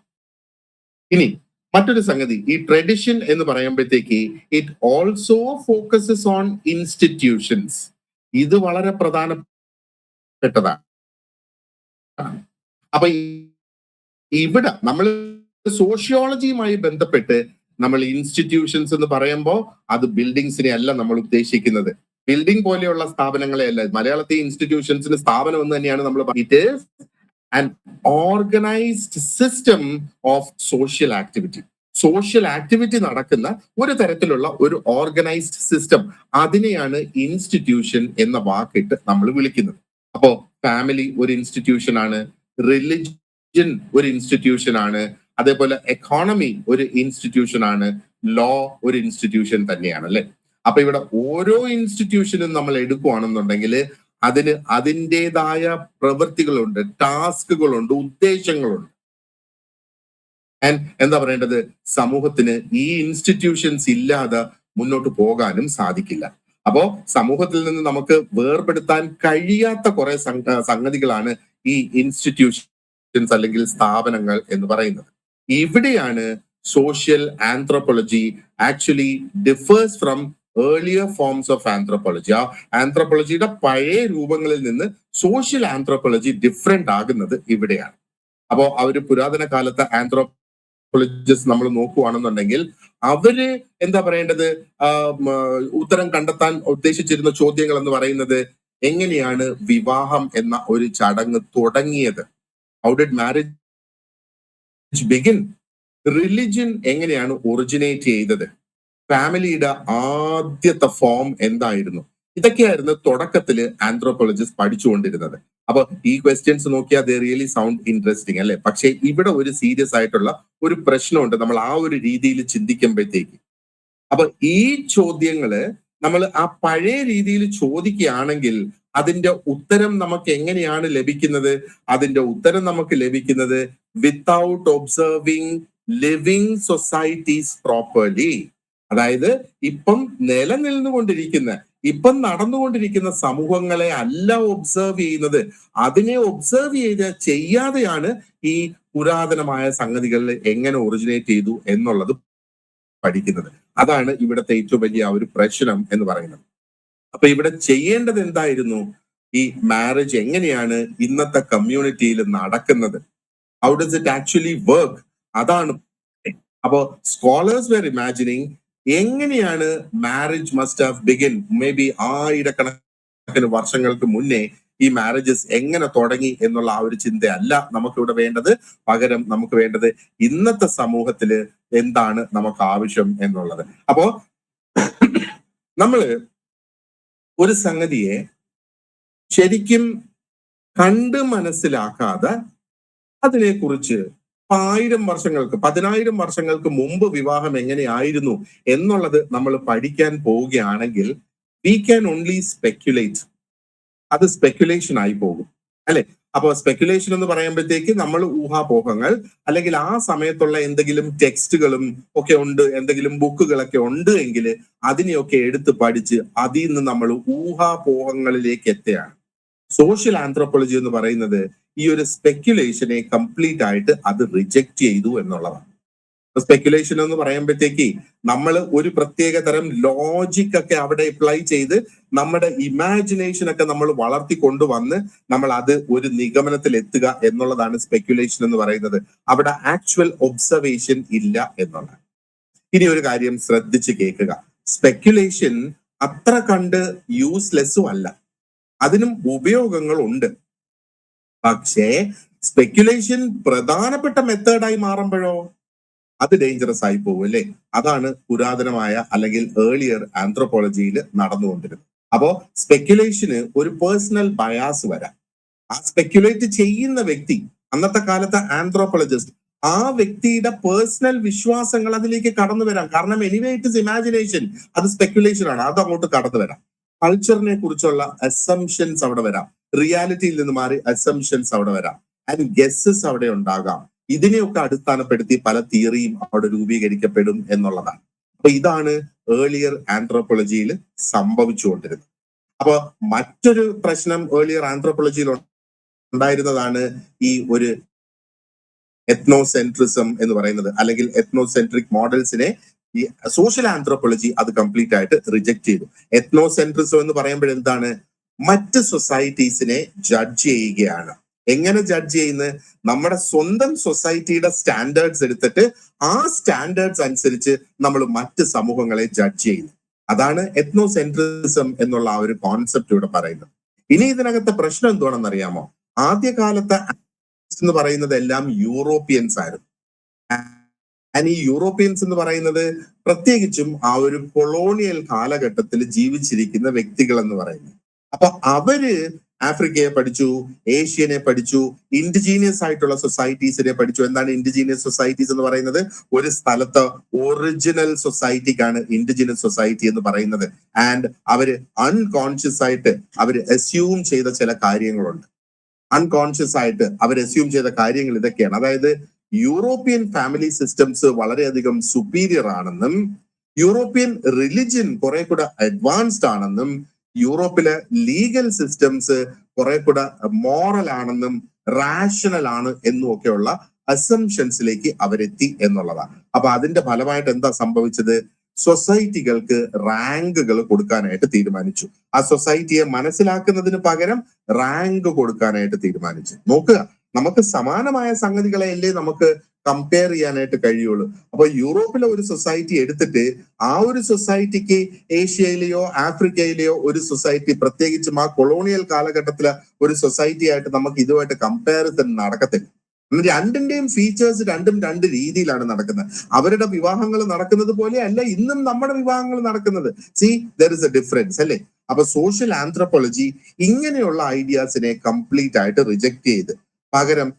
ഇനി മറ്റൊരു സംഗതി, ഈ ട്രഡിഷൻ എന്ന് പറയുമ്പോഴത്തേക്ക് it also focuses on institutions. ഇത് വളരെ പ്രധാനപ്പെട്ടതാണ്. അപ്പൊ ഇവിടെ നമ്മൾ സോഷ്യോളജിയുമായി ബന്ധപ്പെട്ട് നമ്മൾ ഇൻസ്റ്റിറ്റ്യൂഷൻസ് എന്ന് പറയുമ്പോൾ അത് ബിൽഡിങ്സിനെ അല്ല നമ്മൾ ഉദ്ദേശിക്കുന്നത്, ബിൽഡിംഗ് പോലെയുള്ള സ്ഥാപനങ്ങളെ അല്ല. മലയാളത്തിൽ ഇൻസ്റ്റിറ്റ്യൂഷൻസിന് സ്ഥാപനം എന്ന് തന്നെയാണ് നമ്മൾ it is an organised system of social activity. Social activity നടക്കുന്ന ഒരു തരത്തിലുള്ള ഒരു ഓർഗനൈസ്ഡ് സിസ്റ്റം, അതിനെയാണ് ഇൻസ്റ്റിറ്റ്യൂഷൻ എന്ന വാക്കിട്ട് നമ്മൾ വിളിക്കുന്നത്. അപ്പോ ഫാമിലി ഒരു ഇൻസ്റ്റിറ്റ്യൂഷൻ ആണ്, റിലിജൻ ഒരു ഇൻസ്റ്റിറ്റ്യൂഷൻ ആണ്, അതേപോലെ എക്കോണമി ഒരു ഇൻസ്റ്റിറ്റ്യൂഷൻ ആണ്, ലോ ഒരു ഇൻസ്റ്റിറ്റ്യൂഷൻ തന്നെയാണ് അല്ലെ. അപ്പൊ ഇവിടെ ഓരോ ഇൻസ്റ്റിറ്റ്യൂഷനും നമ്മൾ എടുക്കുകയാണെന്നുണ്ടെങ്കിൽ അതിന് അതിൻ്റെതായ പ്രവൃത്തികളുണ്ട്, ടാസ്കുകളുണ്ട്, ഉദ്ദേശങ്ങളുണ്ട്. ആൻഡ് എന്താ പറയേണ്ടത്, സമൂഹത്തിന് ഈ ഇൻസ്റ്റിറ്റ്യൂഷൻസ് ഇല്ലാതെ മുന്നോട്ട് പോകാനും സാധിക്കില്ല. അപ്പോ സമൂഹത്തിൽ നിന്ന് നമുക്ക് വേർപെടുത്താൻ കഴിയാത്ത കുറെ സംഗതികളാണ് ഈ ഇൻസ്റ്റിറ്റ്യൂഷൻസ് അല്ലെങ്കിൽ സ്ഥാപനങ്ങൾ എന്ന് പറയുന്നത്. ഇവിടെയാണ് social anthropology actually differs from earlier forms of anthropology. ആ ആന്ത്രോപോളജിയുടെ പഴയ രൂപങ്ങളിൽ നിന്ന് സോഷ്യൽ ആന്ത്രോപോളജി ഡിഫറെന്റ് ആകുന്നത് ഇവിടെയാണ്. അപ്പോ അവര് പുരാതന കാലത്തെ ആന്ത്രോപോളജിസ്റ്റ് നമ്മൾ നോക്കുകയാണെന്നുണ്ടെങ്കിൽ അവര് എന്താ പറയേണ്ടത്, ഉത്തരം കണ്ടെത്താൻ ഉദ്ദേശിച്ചിരുന്ന ചോദ്യങ്ങൾ എന്ന് പറയുന്നത് എങ്ങനെയാണ് വിവാഹം എന്ന ഒരു ചടങ്ങ് തുടങ്ങിയത്, how did marriage begin, religion എങ്ങനെയാണ് ഒറിജിനേറ്റ് ചെയ്തത്, ഫാമിലിയുടെ ആദ്യത്തെ ഫോം എന്തായിരുന്നു, ഇതൊക്കെയായിരുന്നു തുടക്കത്തില് ആന്ത്രോപോളജിസ്റ്റ് പഠിച്ചുകൊണ്ടിരുന്നത്. അപ്പൊ ഈ ക്വസ്റ്റ്യൻസ് നോക്കിയാൽ ദേ റിയലി സൗണ്ട് ഇൻട്രസ്റ്റിംഗ് അല്ലെ. പക്ഷെ ഇവിടെ ഒരു സീരിയസ് ആയിട്ടുള്ള ഒരു പ്രശ്നമുണ്ട് നമ്മൾ ആ ഒരു രീതിയിൽ ചിന്തിക്കുമ്പോഴത്തേക്ക്. അപ്പൊ ഈ ചോദ്യങ്ങള് നമ്മൾ ആ പഴയ രീതിയിൽ ചോദിക്കുകയാണെങ്കിൽ അതിന്റെ ഉത്തരം നമുക്ക് എങ്ങനെയാണ് ലഭിക്കുന്നത്? അതിന്റെ ഉത്തരം നമുക്ക് ലഭിക്കുന്നത് without observing living societies properly. അതായത് ഇപ്പം നിലനിന്നുകൊണ്ടിരിക്കുന്ന, ഇപ്പം നടന്നുകൊണ്ടിരിക്കുന്ന സമൂഹങ്ങളെ അല്ല ഒബ്സർവ് ചെയ്യുന്നത്, അതിനെ ഒബ്സർവ് ചെയ്യാതെയാണ് ഈ പുരാതനമായ സംഗതികളിൽ എങ്ങനെ ഒറിജിനേറ്റ് ചെയ്തു എന്നുള്ളത് പഠിക്കുന്നത്. അതാണ് ഇവിടുത്തെ ഏറ്റവും വലിയ ഒരു പ്രശ്നം എന്ന് പറയുന്നത്. അപ്പൊ ഇവിടെ ചെയ്യേണ്ടത് എന്തായിരുന്നു? ഈ മാരേജ് എങ്ങനെയാണ് ഇന്നത്തെ കമ്മ്യൂണിറ്റിയിൽ നടക്കുന്നത്, how does it actually work, അതാണ്. അപ്പോ സ്കോളേഴ്സ് വെർ ഇമാജിനിങ് എങ്ങനെയാണ് marriage must have begin, may be ആയിരക്കണക്കിന് വർഷങ്ങൾക്ക് മുന്നേ ഈ മാരേജസ് എങ്ങനെ തുടങ്ങി എന്നുള്ള ആ ഒരു ചിന്തയല്ല നമുക്കിവിടെ വേണ്ടത്. പകരം നമുക്ക് വേണ്ടത് ഇന്നത്തെ സമൂഹത്തില് എന്താണ് നമുക്ക് ആവശ്യം എന്നുള്ളത്. അപ്പോ നമ്മള് ഒരു സംഗതിയെ ശരിക്കും കണ്ട് മനസ്സിലാക്കാതെ അതിനെക്കുറിച്ച് 1000 വർഷങ്ങൾക്ക് 10000 വർഷങ്ങൾക്ക് മുമ്പ് വിവാഹം എങ്ങനെയായിരുന്നു എന്നുള്ളത് നമ്മൾ പഠിക്കാൻ പോവുകയാണെങ്കിൽ വി ക്യാൻ ഓൺലി സ്പെക്യുലേറ്റ്. അത് സ്പെക്യുലേഷൻ ആയി പോകും അല്ലെ. അപ്പൊ സ്പെക്യുലേഷൻ എന്ന് പറയുമ്പോഴത്തേക്ക് നമ്മൾ ഊഹാപോഹങ്ങൾ അല്ലെങ്കിൽ ആ സമയത്തുള്ള എന്തെങ്കിലും ടെക്സ്റ്റുകളും ഒക്കെ ഉണ്ട്, എന്തെങ്കിലും ബുക്കുകളൊക്കെ ഉണ്ട് എങ്കിൽ അതിനെയൊക്കെ എടുത്ത് പഠിച്ച് അതിൽ നിന്ന് നമ്മൾ ഊഹാപോഹങ്ങളിലേക്ക് എത്തുകയാണ്. സോഷ്യൽ ആന്ത്രോപോളജി എന്ന് പറയുന്നത് ഈ ഒരു സ്പെക്യുലേഷനെ കംപ്ലീറ്റ് ആയിട്ട് അത് റിജക്ട് ചെയ്തു എന്നുള്ളതാണ്. സ്പെക്യുലേഷൻ എന്ന് പറയുമ്പോഴത്തേക്ക് നമ്മൾ ഒരു പ്രത്യേക തരം ലോജിക് ഒക്കെ അവിടെ അപ്ലൈ ചെയ്ത് നമ്മുടെ ഇമാജിനേഷൻ ഒക്കെ നമ്മൾ വളർത്തി കൊണ്ടുവന്ന് നമ്മൾ അത് ഒരു നിഗമനത്തിൽ എത്തുക എന്നുള്ളതാണ് സ്പെക്യുലേഷൻ എന്ന് പറയുന്നത്. അവിടെ ആക്ച്വൽ ഒബ്സർവേഷൻ ഇല്ല എന്നുള്ളതാണ്. ഇനി ഒരു കാര്യം ശ്രദ്ധിച്ച് കേൾക്കുക, സ്പെക്യുലേഷൻ അത്ര കണ്ട് യൂസ്ലെസ്സും അല്ല, അതിനും ഉപയോഗങ്ങളുണ്ട്. പക്ഷേ സ്പെക്യുലേഷൻ പ്രധാനപ്പെട്ട മെത്തേഡായി മാറുമ്പോഴോ അത് ഡേഞ്ചറസ് ആയി പോകും അല്ലെ. അതാണ് പുരാതനമായ അല്ലെങ്കിൽ ഏർലിയർ ആന്ത്രോപോളജിയിൽ നടന്നുകൊണ്ടിരുന്നത്. അപ്പോ സ്പെക്യുലേഷന് ഒരു പേഴ്സണൽ ബയാസ് വരാം. ആ സ്പെക്യുലേറ്റ് ചെയ്യുന്ന വ്യക്തി, അന്നത്തെ കാലത്തെ ആന്ത്രോപോളജിസ്റ്റ്, ആ വ്യക്തിയുടെ പേഴ്സണൽ വിശ്വാസങ്ങൾ അതിലേക്ക് കടന്നു വരാം. കാരണം എനിവേ ഇറ്റ് ഇസ് ഇമാജിനേഷൻ, അത് സ്പെക്യുലേഷൻ ആണ്, അത് അങ്ങോട്ട് കടന്നു വരാം. കൾച്ചറിനെ കുറിച്ചുള്ള അസംഷൻസ് അവിടെ വരാം, റിയാലിറ്റിയിൽ നിന്ന് മാറി അസംഷൻസ് അവിടെ വരാം, ആൻഡ് ഗെസ്സസ് അവിടെ ഉണ്ടാകാം. ഇതിനെയൊക്കെ അടിസ്ഥാനപ്പെടുത്തി പല തിയറിയും അവിടെ രൂപീകരിക്കപ്പെടും എന്നുള്ളതാണ്. അപ്പൊ ഇതാണ് ഏർലിയർ ആന്ത്രോപോളജിയിൽ സംഭവിച്ചുകൊണ്ടിരുന്നത്. അപ്പൊ മറ്റൊരു പ്രശ്നം ഏർലിയർ ആന്ത്രോപോളജിയിൽ ഉണ്ടായിരുന്നതാണ് ഈ ഒരു എത്നോസെൻട്രിസം എന്ന് പറയുന്നത്, അല്ലെങ്കിൽ എത്നോസെൻട്രിക് മോഡൽസിനെ ഈ സോഷ്യൽ ആന്ത്രോപോളജി അത് കംപ്ലീറ്റ് ആയിട്ട് റിജക്ട് ചെയ്തു. എത്നോസെൻട്രിസം എന്ന് പറയുമ്പോൾ എന്താണ്? മറ്റ് സൊസൈറ്റീസിനെ ജഡ്ജ് ചെയ്യുകയാണ്. എങ്ങനെ ജഡ്ജ് ചെയ്യുന്നത്? നമ്മുടെ സ്വന്തം സൊസൈറ്റിയുടെ സ്റ്റാൻഡേർഡ്സ് എടുത്തിട്ട് ആ സ്റ്റാൻഡേർഡ്സ് അനുസരിച്ച് നമ്മൾ മറ്റ് സമൂഹങ്ങളെ ജഡ്ജ് ചെയ്യുന്നു. അതാണ് എത്നോസെൻട്രിസം എന്നുള്ള ആ ഒരു കോൺസെപ്റ്റ് ഇവിടെ പറയുന്നത്. ഇനി ഇതിനകത്തെ പ്രശ്നം എന്താണെന്ന് അറിയാമോ? ആദ്യകാലത്തെ എന്ന് പറയുന്നത് എല്ലാം യൂറോപ്യൻസ് ആയിരുന്നു. ഈ യൂറോപ്യൻസ് എന്ന് പറയുന്നത് പ്രത്യേകിച്ചും ആ ഒരു കൊളോണിയൽ കാലഘട്ടത്തിൽ ജീവിച്ചിരിക്കുന്ന വ്യക്തികൾ എന്ന് പറയുന്നത്. അപ്പൊ അവര് ആഫ്രിക്കയെ പഠിച്ചു, ഏഷ്യനെ പഠിച്ചു, ഇൻഡിജീനിയസ് ആയിട്ടുള്ള സൊസൈറ്റീസിനെ പഠിച്ചു. എന്താണ് ഇൻഡിജീനിയസ് സൊസൈറ്റീസ് എന്ന് പറയുന്നത്? ഒരു സ്ഥലത്ത് ഒറിജിനൽ സൊസൈറ്റിക്കാണ് ഇൻഡിജിനസ് സൊസൈറ്റി എന്ന് പറയുന്നത്. ആൻഡ് അവര് അൺകോൺഷ്യസ് ആയിട്ട് അവര് അസ്യൂം ചെയ്ത ചില കാര്യങ്ങളുണ്ട്. അൺകോൺഷ്യസ് ആയിട്ട് അവർ അസ്യൂം ചെയ്ത കാര്യങ്ങൾ ഇതൊക്കെയാണ്. അതായത് യൂറോപ്യൻ ഫാമിലി സിസ്റ്റംസ് വളരെയധികം സുപ്പീരിയർ ആണെന്നും യൂറോപ്യൻ റിലിജിയൻ കുറെ കൂടെ അഡ്വാൻസ്ഡ് ആണെന്നും യൂറോപ്പിലെ ലീഗൽ സിസ്റ്റംസ് കുറെ കൂടെ മോറൽ ആണെന്നും റാഷണൽ ആണ് എന്നും ഒക്കെയുള്ള അസംഷൻസിലേക്ക് അവരെത്തി എന്നുള്ളതാണ്. അപ്പൊ അതിന്റെ ഫലമായിട്ട് എന്താ സംഭവിച്ചത്? സൊസൈറ്റികൾക്ക് റാങ്കുകൾ കൊടുക്കാനായിട്ട് തീരുമാനിച്ചു. ആ സൊസൈറ്റിയെ മനസ്സിലാക്കുന്നതിന് പകരം റാങ്ക് കൊടുക്കാനായിട്ട് തീരുമാനിച്ചു. നോക്കുക, നമുക്ക് സമാനമായ സംഗതികളെയല്ലേ നമുക്ക് കമ്പയർ ചെയ്യാനായിട്ട് കഴിയുള്ളൂ. അപ്പൊ യൂറോപ്പിലെ ഒരു സൊസൈറ്റി എടുത്തിട്ട് ആ ഒരു സൊസൈറ്റിക്ക് ഏഷ്യയിലെയോ ആഫ്രിക്കയിലെയോ ഒരു സൊസൈറ്റി, പ്രത്യേകിച്ചും ആ കൊളോണിയൽ കാലഘട്ടത്തിലെ ഒരു സൊസൈറ്റി ആയിട്ട് നമുക്ക് ഇതുമായിട്ട് കമ്പാരിസൺ നടക്കത്തില്ല. രണ്ടിന്റെയും ഫീച്ചേഴ്സ് രണ്ടും രണ്ട് രീതിയിലാണ് നടക്കുന്നത്. അവരുടെ വിവാഹങ്ങൾ നടക്കുന്നത് പോലെ അല്ല ഇന്നും നമ്മുടെ വിവാഹങ്ങൾ നടക്കുന്നത്. C, there is A difference അല്ലേ? അപ്പൊ സോഷ്യൽ ആന്ത്രോപോളജി ഇങ്ങനെയുള്ള ഐഡിയാസിനെ കംപ്ലീറ്റ് ആയിട്ട് റിജക്ട് ചെയ്ത് പകരം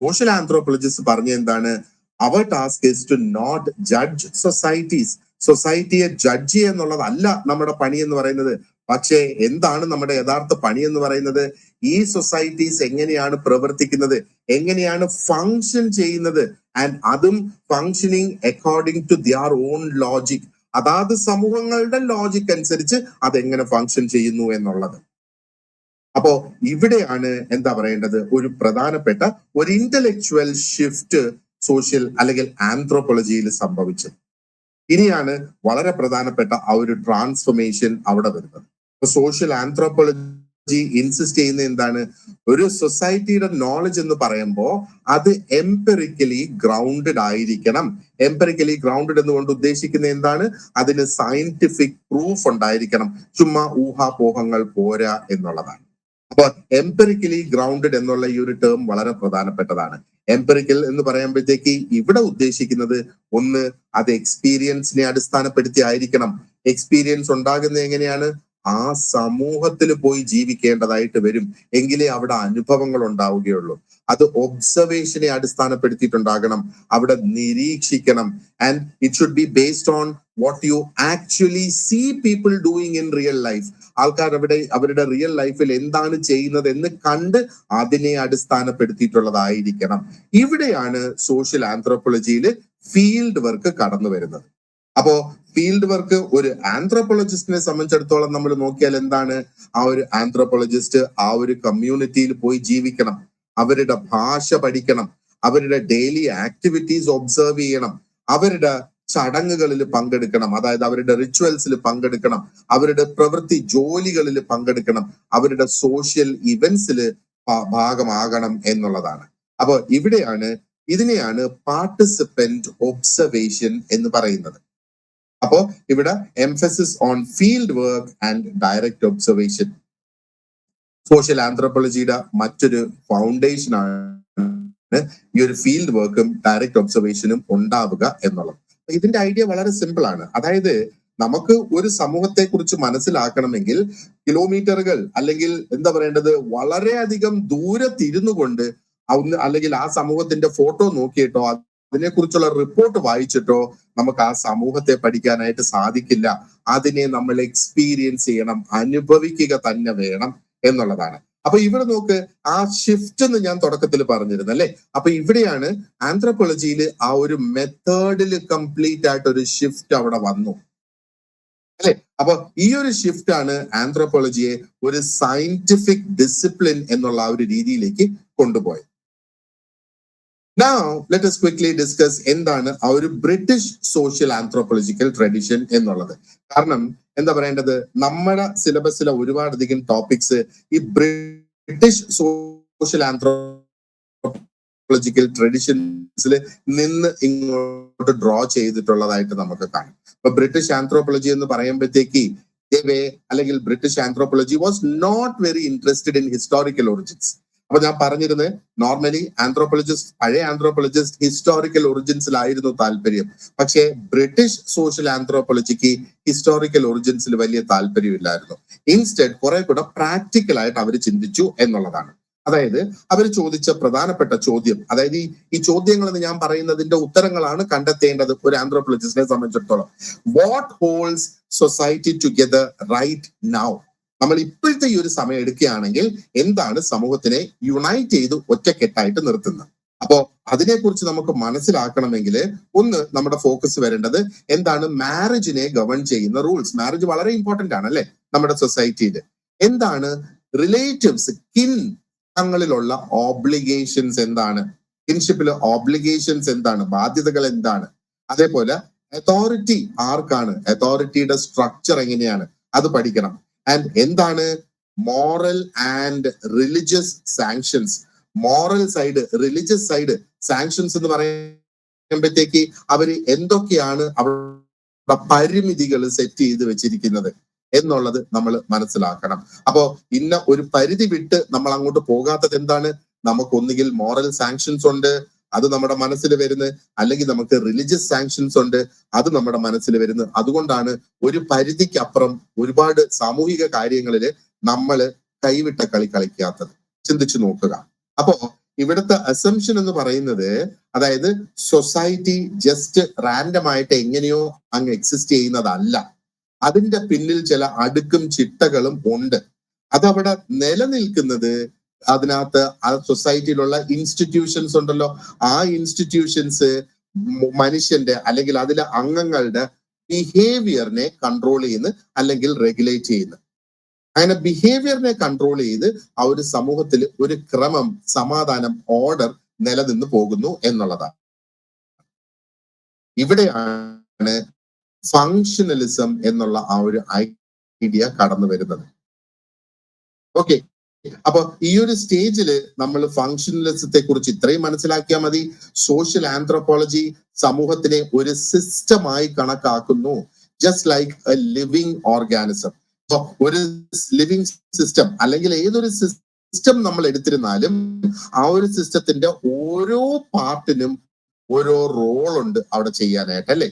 സോഷ്യൽ ആന്ത്രോപോളജിസ്റ്റ് പറഞ്ഞ എന്താണ്? അവർ task is to not judge societies. സൊസൈറ്റിയെ ജഡ്ജ് ചെയ്യുക എന്നുള്ളതല്ല നമ്മുടെ പണി എന്ന് പറയുന്നത്. പക്ഷേ എന്താണ് നമ്മുടെ യഥാർത്ഥ പണി എന്ന് പറയുന്നത്? ഈ സൊസൈറ്റീസ് എങ്ങനെയാണ് പ്രവർത്തിക്കുന്നത്, എങ്ങനെയാണ് ഫങ്ഷൻ ചെയ്യുന്നത്, ആൻഡ് അതും functioning according to their own logic. അതാത് സമൂഹങ്ങളുടെ ലോജിക് അനുസരിച്ച് അതെങ്ങനെ ഫങ്ഷൻ ചെയ്യുന്നു എന്നുള്ളത്. അപ്പോ ഇവിടെയാണ് എന്താ പറയേണ്ടത്? ഒരു പ്രധാനപ്പെട്ട ഒരു ഇന്റലക്ച്വൽ ഷിഫ്റ്റ് സോഷ്യൽ അല്ലെങ്കിൽ ആന്ത്രോപോളജിയിൽ സംഭവിച്ചത്. ഇനിയാണ് വളരെ പ്രധാനപ്പെട്ട ആ ഒരു ട്രാൻസ്ഫോർമേഷൻ അവിടെ വരുന്നത്. സോഷ്യൽ ആന്ത്രോപോളജി ഇൻസിസ്റ്റ് ചെയ്യുന്ന എന്താണ്? ഒരു സൊസൈറ്റിയുടെ നോളജ് എന്ന് പറയുമ്പോൾ അത് എംപെറിക്കലി ഗ്രൗണ്ടഡ് ആയിരിക്കണം. എംപെറിക്കലി ഗ്രൗണ്ടഡ് എന്നുകൊണ്ട് ഉദ്ദേശിക്കുന്നത് എന്താണ്? അതിന് സയന്റിഫിക് പ്രൂഫ് ഉണ്ടായിരിക്കണം. ചുമ്മാ ഊഹാപോഹങ്ങൾ പോരാ എന്നുള്ളതാണ്. അപ്പൊ എംപെറിക്കലി ഗ്രൗണ്ടഡ് എന്നുള്ള ഈ ഒരു ടേം വളരെ പ്രധാനപ്പെട്ടതാണ്. എംപെറിക്കൽ എന്ന് പറയുമ്പോഴത്തേക്ക് ഇവിടെ ഉദ്ദേശിക്കുന്നത് ഒന്ന്, അത് എക്സ്പീരിയൻസിനെ അടിസ്ഥാനപ്പെടുത്തി ആയിരിക്കണം. എക്സ്പീരിയൻസ് ഉണ്ടാകുന്നത് എങ്ങനെയാണ്? ആ സമൂഹത്തിൽ പോയി ജീവിക്കേണ്ടതായിട്ട് വരും, എങ്കിലേ അവിടെ അനുഭവങ്ങൾ ഉണ്ടാവുകയുള്ളൂ. അത് ഒബ്സർവേഷനെ അടിസ്ഥാനപ്പെടുത്തിയിട്ടുണ്ടാകണം. അവിടെ നിരീക്ഷിക്കണം. And it should be based on what you actually see people doing in real life. ആൾക്കാർ അവിടെ അവരുടെ റിയൽ ലൈഫിൽ എന്താണ് ചെയ്യുന്നത് എന്ന് കണ്ട് അതിനെ അടിസ്ഥാനപ്പെടുത്തിയിട്ടുള്ളതായിരിക്കണം. ഇവിടെയാണ് സോഷ്യൽ ആന്ത്രോപോളജിയിൽ ഫീൽഡ് വർക്ക് കടന്നു വരുന്നത്. അപ്പോ ഫീൽഡ് വർക്ക് ഒരു ആന്ത്രോപോളജിസ്റ്റിനെ സംബന്ധിച്ചിടത്തോളം നമ്മൾ നോക്കിയാൽ എന്താണ്? ആ ഒരു ആന്ത്രോപോളജിസ്റ്റ് ആ ഒരു കമ്മ്യൂണിറ്റിയിൽ പോയി ജീവിക്കണം, അവരുടെ ഭാഷ പഠിക്കണം, അവരുടെ ഡെയിലി ആക്ടിവിറ്റീസ് ഒബ്സർവ് ചെയ്യണം, അവരുടെ ചടങ്ങുകളിൽ പങ്കെടുക്കണം, അതായത് അവരുടെ റിച്വൽസിൽ പങ്കെടുക്കണം, അവരുടെ പ്രവൃത്തി ജോലികളിൽ പങ്കെടുക്കണം, അവരുടെ സോഷ്യൽ ഇവന്റ്സിൽ ഭാഗമാകണം എന്നുള്ളതാണ്. അപ്പൊ ഇതിനെയാണ് പാർട്ടിസിപ്പന്റ് ഒബ്സർവേഷൻ എന്ന് പറയുന്നത്. അപ്പോ ഇവിടെ emphasis on field work and direct observation social ആന്ത്രോപോളജിയുടെ മറ്റൊരു ഫൗണ്ടേഷൻ ആണ് ഈ ഒരു ഫീൽഡ് വർക്കും ഡയറക്റ്റ് ഒബ്സർവേഷനും ഉണ്ടാവുക എന്നുള്ളത്. ഇതിന്റെ ഐഡിയ വളരെ സിമ്പിൾ ആണ്. അതായത് നമുക്ക് ഒരു സമൂഹത്തെ കുറിച്ച് മനസ്സിലാക്കണമെങ്കിൽ കിലോമീറ്ററുകൾ അല്ലെങ്കിൽ എന്താ പറയേണ്ടത്, വളരെയധികം ദൂരത്തിരുന്നു കൊണ്ട് അല്ലെങ്കിൽ ആ സമൂഹത്തിന്റെ ഫോട്ടോ നോക്കിയിട്ടോ അതിനെക്കുറിച്ചുള്ള റിപ്പോർട്ട് വായിച്ചിട്ടോ നമുക്ക് ആ സമൂഹത്തെ പഠിക്കാനായിട്ട് സാധിക്കില്ല. അതിനെ നമ്മൾ എക്സ്പീരിയൻസ് ചെയ്യണം, അനുഭവിക്കുക തന്നെ വേണം എന്നുള്ളതാണ്. അപ്പൊ ഇവിടെ നോക്ക്, ആ ഷിഫ്റ്റ് എന്ന് ഞാൻ തുടക്കത്തിൽ പറഞ്ഞിരുന്നു അല്ലെ? അപ്പൊ ഇവിടെയാണ് ആന്ത്രോപോളജിയിൽ ആ ഒരു മെത്തേഡിൽ കംപ്ലീറ്റ് ആയിട്ട് ഒരു ഷിഫ്റ്റ് അവിടെ വന്നു അല്ലെ? അപ്പൊ ഈ ഒരു ഷിഫ്റ്റ് ആണ് ആന്ത്രോപോളജിയെ ഒരു സയന്റിഫിക് ഡിസിപ്ലിൻ എന്നുള്ള ആ ഒരു രീതിയിലേക്ക് കൊണ്ടുപോയത്. Now, let us quickly discuss എന്താണ് ആ ഒരു ബ്രിട്ടീഷ് സോഷ്യൽ ആന്ത്രോപോളജിക്കൽ ട്രഡീഷൻ എന്നുള്ളത്. കാരണം എന്താ പറയേണ്ടത്, നമ്മുടെ സിലബസിലെ ഒരുപാടധികം ടോപ്പിക്സ് ഈ ബ്രിട്ടീഷ് സോഷ്യൽ ആന്ത്രോപോളജിക്കൽ ട്രഡീഷൻസിൽ നിന്ന് ഇങ്ങോട്ട് ഡ്രോ ചെയ്തിട്ടുള്ളതായിട്ട് നമുക്ക് കാണാം. ഇപ്പൊ ബ്രിട്ടീഷ് ആന്ത്രോപോളജി എന്ന് പറയുമ്പോഴത്തേക്ക് അല്ലെങ്കിൽ British anthropology was not very interested in historical origins. അപ്പൊ ഞാൻ പറഞ്ഞിരുന്നത് നോർമലി ആന്ത്രോപോളജിസ്റ്റ്, പഴയ ആന്ത്രോപോളജിസ്റ്റ് ഹിസ്റ്റോറിക്കൽ ഒറിജിൻസിലായിരുന്നു താല്പര്യം. പക്ഷേ ബ്രിട്ടീഷ് സോഷ്യൽ ആന്ത്രോപോളജിക്ക് ഹിസ്റ്റോറിക്കൽ ഒറിജിൻസിൽ വലിയ താല്പര്യമില്ലായിരുന്നു. ഇൻസ്റ്റെഡ് കുറെ കൂടെ പ്രാക്ടിക്കൽ ആയിട്ട് അവർ ചിന്തിച്ചു എന്നുള്ളതാണ്. അതായത് അവർ ചോദിച്ച പ്രധാനപ്പെട്ട ചോദ്യം, അതായത് ഈ ചോദ്യങ്ങൾ എന്ന് ഞാൻ പറയുന്നതിന്റെ ഉത്തരങ്ങളാണ് കണ്ടെത്തേണ്ടത് ഒരു ആന്ത്രോപോളജിസ്റ്റിനെ സംബന്ധിച്ചിടത്തോളം. What holds society together right now? നമ്മൾ ഇപ്പോഴത്തെ ഈ ഒരു സമയം എടുക്കുകയാണെങ്കിൽ എന്താണ് സമൂഹത്തിനെ യുണൈറ്റ് ചെയ്ത് ഒറ്റക്കെട്ടായിട്ട് നിർത്തുന്നത്? അപ്പോ അതിനെക്കുറിച്ച് നമുക്ക് മനസ്സിലാക്കണമെങ്കിൽ ഒന്ന് നമ്മുടെ ഫോക്കസ് വരേണ്ടത് എന്താണ്? മാരേജിനെ ഗവൺ ചെയ്യുന്ന റൂൾസ്. മാരേജ് വളരെ ഇമ്പോർട്ടന്റ് ആണ് അല്ലെ നമ്മുടെ സൊസൈറ്റിയിൽ. എന്താണ് റിലേറ്റീവ്സ്, തങ്ങളിലുള്ള ഓബ്ലിഗേഷൻസ് എന്താണ്? കിൻഷിപ്പിലെ ഓബ്ലിഗേഷൻസ് എന്താണ്? ബാധ്യതകൾ എന്താണ്? അതേപോലെ അതോറിറ്റി ആർക്കാണ്? അതോറിറ്റിയുടെ സ്ട്രക്ചർ എങ്ങനെയാണ്? അത് പഠിക്കണം. ആൻഡ് എന്താണ് moral and religious sanctions? Moral side, religious side, sanctions എന്ന് പറയുമ്പോഴത്തേക്ക് അവര് എന്തൊക്കെയാണ് അവരുടെ പരിമിതികൾ സെറ്റ് ചെയ്ത് വെച്ചിരിക്കുന്നത് എന്നുള്ളത് നമ്മൾ മനസ്സിലാക്കണം. അപ്പോ ഇന്ന ഒരു പരിധി വിട്ട് നമ്മൾ അങ്ങോട്ട് പോകാത്തത് എന്താണ്? നമുക്ക് ഒന്നുകിൽ മോറൽ സാങ്ഷൻസ് ഉണ്ട്, അത് നമ്മുടെ മനസ്സിൽ വരുന്നത്, അല്ലെങ്കിൽ നമുക്ക് റിലിജിയസ് സാങ്ഷൻസ് ഉണ്ട്, അത് നമ്മുടെ മനസ്സിൽ വരുന്നത്. അതുകൊണ്ടാണ് ഒരു പരിധിക്കപ്പുറം ഒരുപാട് സാമൂഹിക കാര്യങ്ങളിൽ നമ്മൾ കൈവിട്ട കളി കളിക്കാത്തത്. ചിന്തിച്ചു നോക്കുക. അപ്പോ ഇവിടുത്തെ അസംഷൻ എന്ന് പറയുന്നത്, അതായത് സൊസൈറ്റി ജസ്റ്റ് റാൻഡം ആയിട്ട് എങ്ങനെയോ അങ്ങ് എക്സിസ്റ്റ് ചെയ്യുന്നതല്ല. അതിന്റെ പിന്നിൽ ചില അടുക്കും ചിട്ടകളും ഉണ്ട്. അതവിടെ നിലനിൽക്കുന്നത് അതിനകത്ത് ആ സൊസൈറ്റിയിലുള്ള ഇൻസ്റ്റിറ്റ്യൂഷൻസ് ഉണ്ടല്ലോ, ആ ഇൻസ്റ്റിറ്റ്യൂഷൻസ് മനുഷ്യന്റെ അല്ലെങ്കിൽ അതിലെ അംഗങ്ങളുടെ ബിഹേവിയറിനെ കൺട്രോൾ ചെയ്യുന്നു അല്ലെങ്കിൽ റെഗുലേറ്റ് ചെയ്യുന്നു. അങ്ങനെ ബിഹേവിയറിനെ കൺട്രോൾ ചെയ്ത് ആ ഒരു സമൂഹത്തിൽ ഒരു ക്രമം, സമാധാനം, ഓർഡർ നിലനിന്ന് പോകുന്നു എന്നുള്ളതാണ്. ഇവിടെയാണ് ഫങ്ഷണലിസം എന്നുള്ള ആ ഒരു ഐഡിയ കടന്നു വരുന്നത്. ഓക്കെ, അപ്പൊ ഈ ഒരു സ്റ്റേജില് നമ്മൾ ഫങ്ഷണലിസത്തെ കുറിച്ച് ഇത്രയും മനസ്സിലാക്കിയാൽ മതി. സോഷ്യൽ ആന്ത്രോപോളജി സമൂഹത്തിനെ ഒരു സിസ്റ്റമായി കണക്കാക്കുന്നു, just like A living organism. ഒരു ലിവിങ് സിസ്റ്റം അല്ലെങ്കിൽ ഏതൊരു സിസ്റ്റം നമ്മൾ എടുത്തിരുന്നാലും ആ ഒരു സിസ്റ്റത്തിന്റെ ഓരോ പാർട്ടിനും ഓരോ റോൾ ഉണ്ട് അവിടെ ചെയ്യാനായിട്ട് അല്ലെ.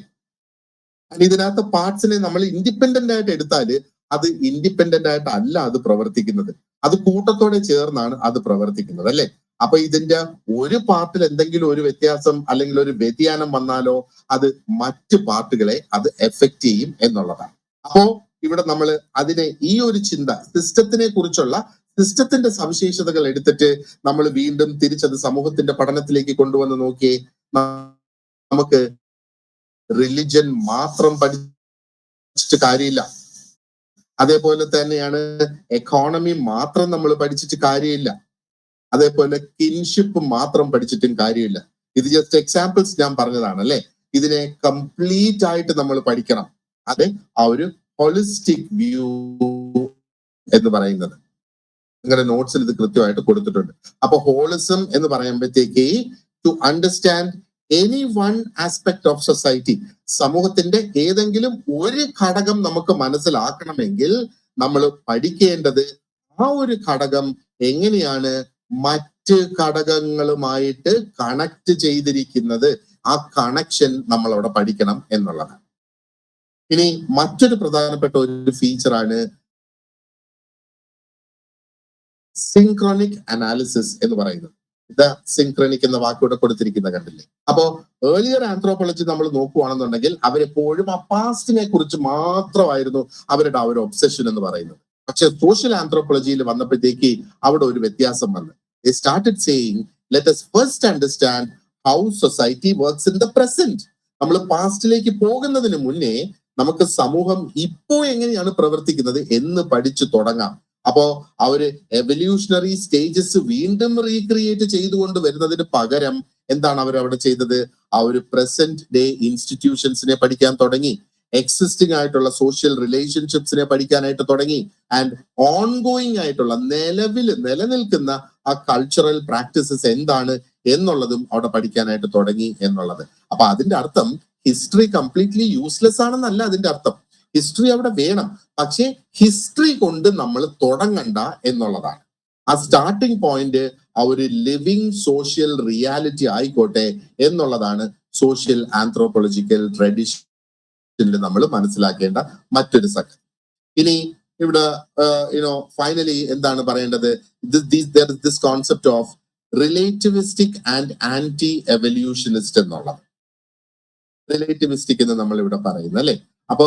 ഇതിനകത്ത് പാർട്സിനെ നമ്മൾ ഇൻഡിപെൻഡന്റ് ആയിട്ട് എടുത്താല് അത് ഇൻഡിപെൻഡന്റ് ആയിട്ട് അല്ല അത് പ്രവർത്തിക്കുന്നത്, അത് കൂട്ടത്തോടെ ചേർന്നാണ് അത് പ്രവർത്തിക്കുന്നത് അല്ലെ. അപ്പൊ ഇതിന്റെ ഒരു പാർട്ടിൽ എന്തെങ്കിലും ഒരു വ്യത്യാസം അല്ലെങ്കിൽ ഒരു വ്യതിയാനം വന്നാലോ അത് മറ്റ് പാർട്ടുകളെ അത് എഫക്ട് ചെയ്യും എന്നുള്ളതാണ്. അപ്പോ ഇവിടെ നമ്മൾ അതിനെ ഈ ഒരു ചിന്ത സിസ്റ്റത്തിനെ കുറിച്ചുള്ള സിസ്റ്റത്തിന്റെ സവിശേഷതകൾ എടുത്തിട്ട് നമ്മൾ വീണ്ടും തിരിച്ചത് സമൂഹത്തിന്റെ പഠനത്തിലേക്ക് കൊണ്ടുവന്ന് നോക്കിയേ. നമുക്ക് റിലിജൻ മാത്രം പഠിച്ചിട്ട് കാര്യമില്ല. അതേപോലെ തന്നെയാണ് എക്കോണമി മാത്രം നമ്മൾ പഠിച്ചിട്ട് കാര്യമില്ല. അതേപോലെ കിൻഷിപ്പ് മാത്രം പഠിച്ചിട്ടും കാര്യമില്ല. ഇത് ജസ്റ്റ് എക്സാമ്പിൾസ് ഞാൻ പറഞ്ഞതാണ് അല്ലെ. ഇതിനെ കംപ്ലീറ്റ് ആയിട്ട് നമ്മൾ പഠിക്കണം. അത് ആ ഒരു ഹോളിസ്റ്റിക് വ്യൂ എന്ന് പറയുന്നത് നിങ്ങളുടെ നോട്ട്സിൽ ഇത് കൃത്യമായിട്ട് കൊടുത്തിട്ടുണ്ട്. അപ്പൊ ഹോളിസം എന്ന് പറയുമ്പോഴത്തേക്ക് to understand any one aspect of society, സമൂഹത്തിന്റെ ഏതെങ്കിലും ഒരു ഘടകം നമുക്ക് മനസ്സിലാക്കണമെങ്കിൽ നമ്മൾ പഠിക്കേണ്ടത് ആ ഒരു ഘടകം എങ്ങനെയാണ് മറ്റ് ഘടകങ്ങളുമായിട്ട് കണക്ട് ചെയ്തിരിക്കുന്നത്, ആ കണക്ഷൻ നമ്മൾ അവിടെ പഠിക്കണം എന്നുള്ളതാണ്. ഇനി മറ്റൊരു പ്രധാനപ്പെട്ട ഒരു ഫീച്ചറാണ് സിൻക്രോണിക് അനാലിസിസ് എന്ന് പറയുന്നത്. ഇത് സിൻക്രണിക് എന്ന വാക്കിവിടെ കൊടുത്തിരിക്കുന്ന കണ്ടില്ലേ. അപ്പോ ഏർലിയർ ആന്ത്രോപോളജി നമ്മൾ നോക്കുകയാണെന്നുണ്ടെങ്കിൽ അവരെപ്പോഴും ആ പാസ്റ്റിനെ കുറിച്ച് മാത്രമായിരുന്നു അവരുടെ ആ ഒരു ഒബ്സെഷൻ എന്ന് പറയുന്നത്. പക്ഷെ സോഷ്യൽ ആന്ത്രോപോളജിയിൽ വന്നപ്പോഴത്തേക്ക് അവിടെ ഒരു വ്യത്യാസം വന്നു. They started saying, let us first understand how society works in the present. നമ്മൾ പാസ്റ്റിലേക്ക് പോകുന്നതിന് മുന്നേ നമുക്ക് സമൂഹം ഇപ്പോ എങ്ങനെയാണ് പ്രവർത്തിക്കുന്നത് എന്ന് പഠിച്ചു തുടങ്ങാം. അപ്പോ അവര് എവല്യൂഷണറി സ്റ്റേജസ് വീണ്ടും റീക്രിയേറ്റ് ചെയ്തുകൊണ്ട് വരുന്നതിന് പകരം എന്താണ് അവർ അവിടെ ചെയ്തത്? ആ ഒരു പ്രസന്റ് ഡേ ഇൻസ്റ്റിറ്റ്യൂഷൻസിനെ പഠിക്കാൻ തുടങ്ങി, എക്സിസ്റ്റിംഗ് ആയിട്ടുള്ള സോഷ്യൽ റിലേഷൻഷിപ്സിനെ പഠിക്കാനായിട്ട് തുടങ്ങി, ആൻഡ് ഓൺഗോയിങ് ആയിട്ടുള്ള നിലനിൽക്കുന്ന ആ കൾച്ചറൽ പ്രാക്ടീസസ് എന്താണ് എന്നുള്ളതും അവിടെ പഠിക്കാനായിട്ട് തുടങ്ങി എന്നുള്ളത്. അപ്പൊ അതിന്റെ അർത്ഥം ഹിസ്റ്ററി കംപ്ലീറ്റ്ലി യൂസ്ലെസ് ആണെന്നല്ല അതിന്റെ അർത്ഥം. ഹിസ്റ്ററി അവിടെ വേണം, പക്ഷേ ഹിസ്റ്ററി കൊണ്ട് നമ്മൾ തുടങ്ങണ്ട എന്നുള്ളതാണ്. ആ സ്റ്റാർട്ടിംഗ് പോയിന്റ് ആ ഒരു ലിവിങ് സോഷ്യൽ റിയാലിറ്റി ആയിക്കോട്ടെ എന്നുള്ളതാണ് സോഷ്യൽ ആന്ത്രോപോളജിക്കൽ ട്രഡീഷനിൽ നമ്മൾ മനസ്സിലാക്കേണ്ട മറ്റൊരു സംഗതി. ഇനി ഇവിടെ ഫൈനലി എന്താണ് പറയേണ്ടത്? This concept of relativistic and anti evolutionist എന്നുള്ളത്. റിലേറ്റിവിസ്റ്റിക് എന്ന് നമ്മൾ ഇവിടെ പറയുന്നത് അല്ലെ. അപ്പൊ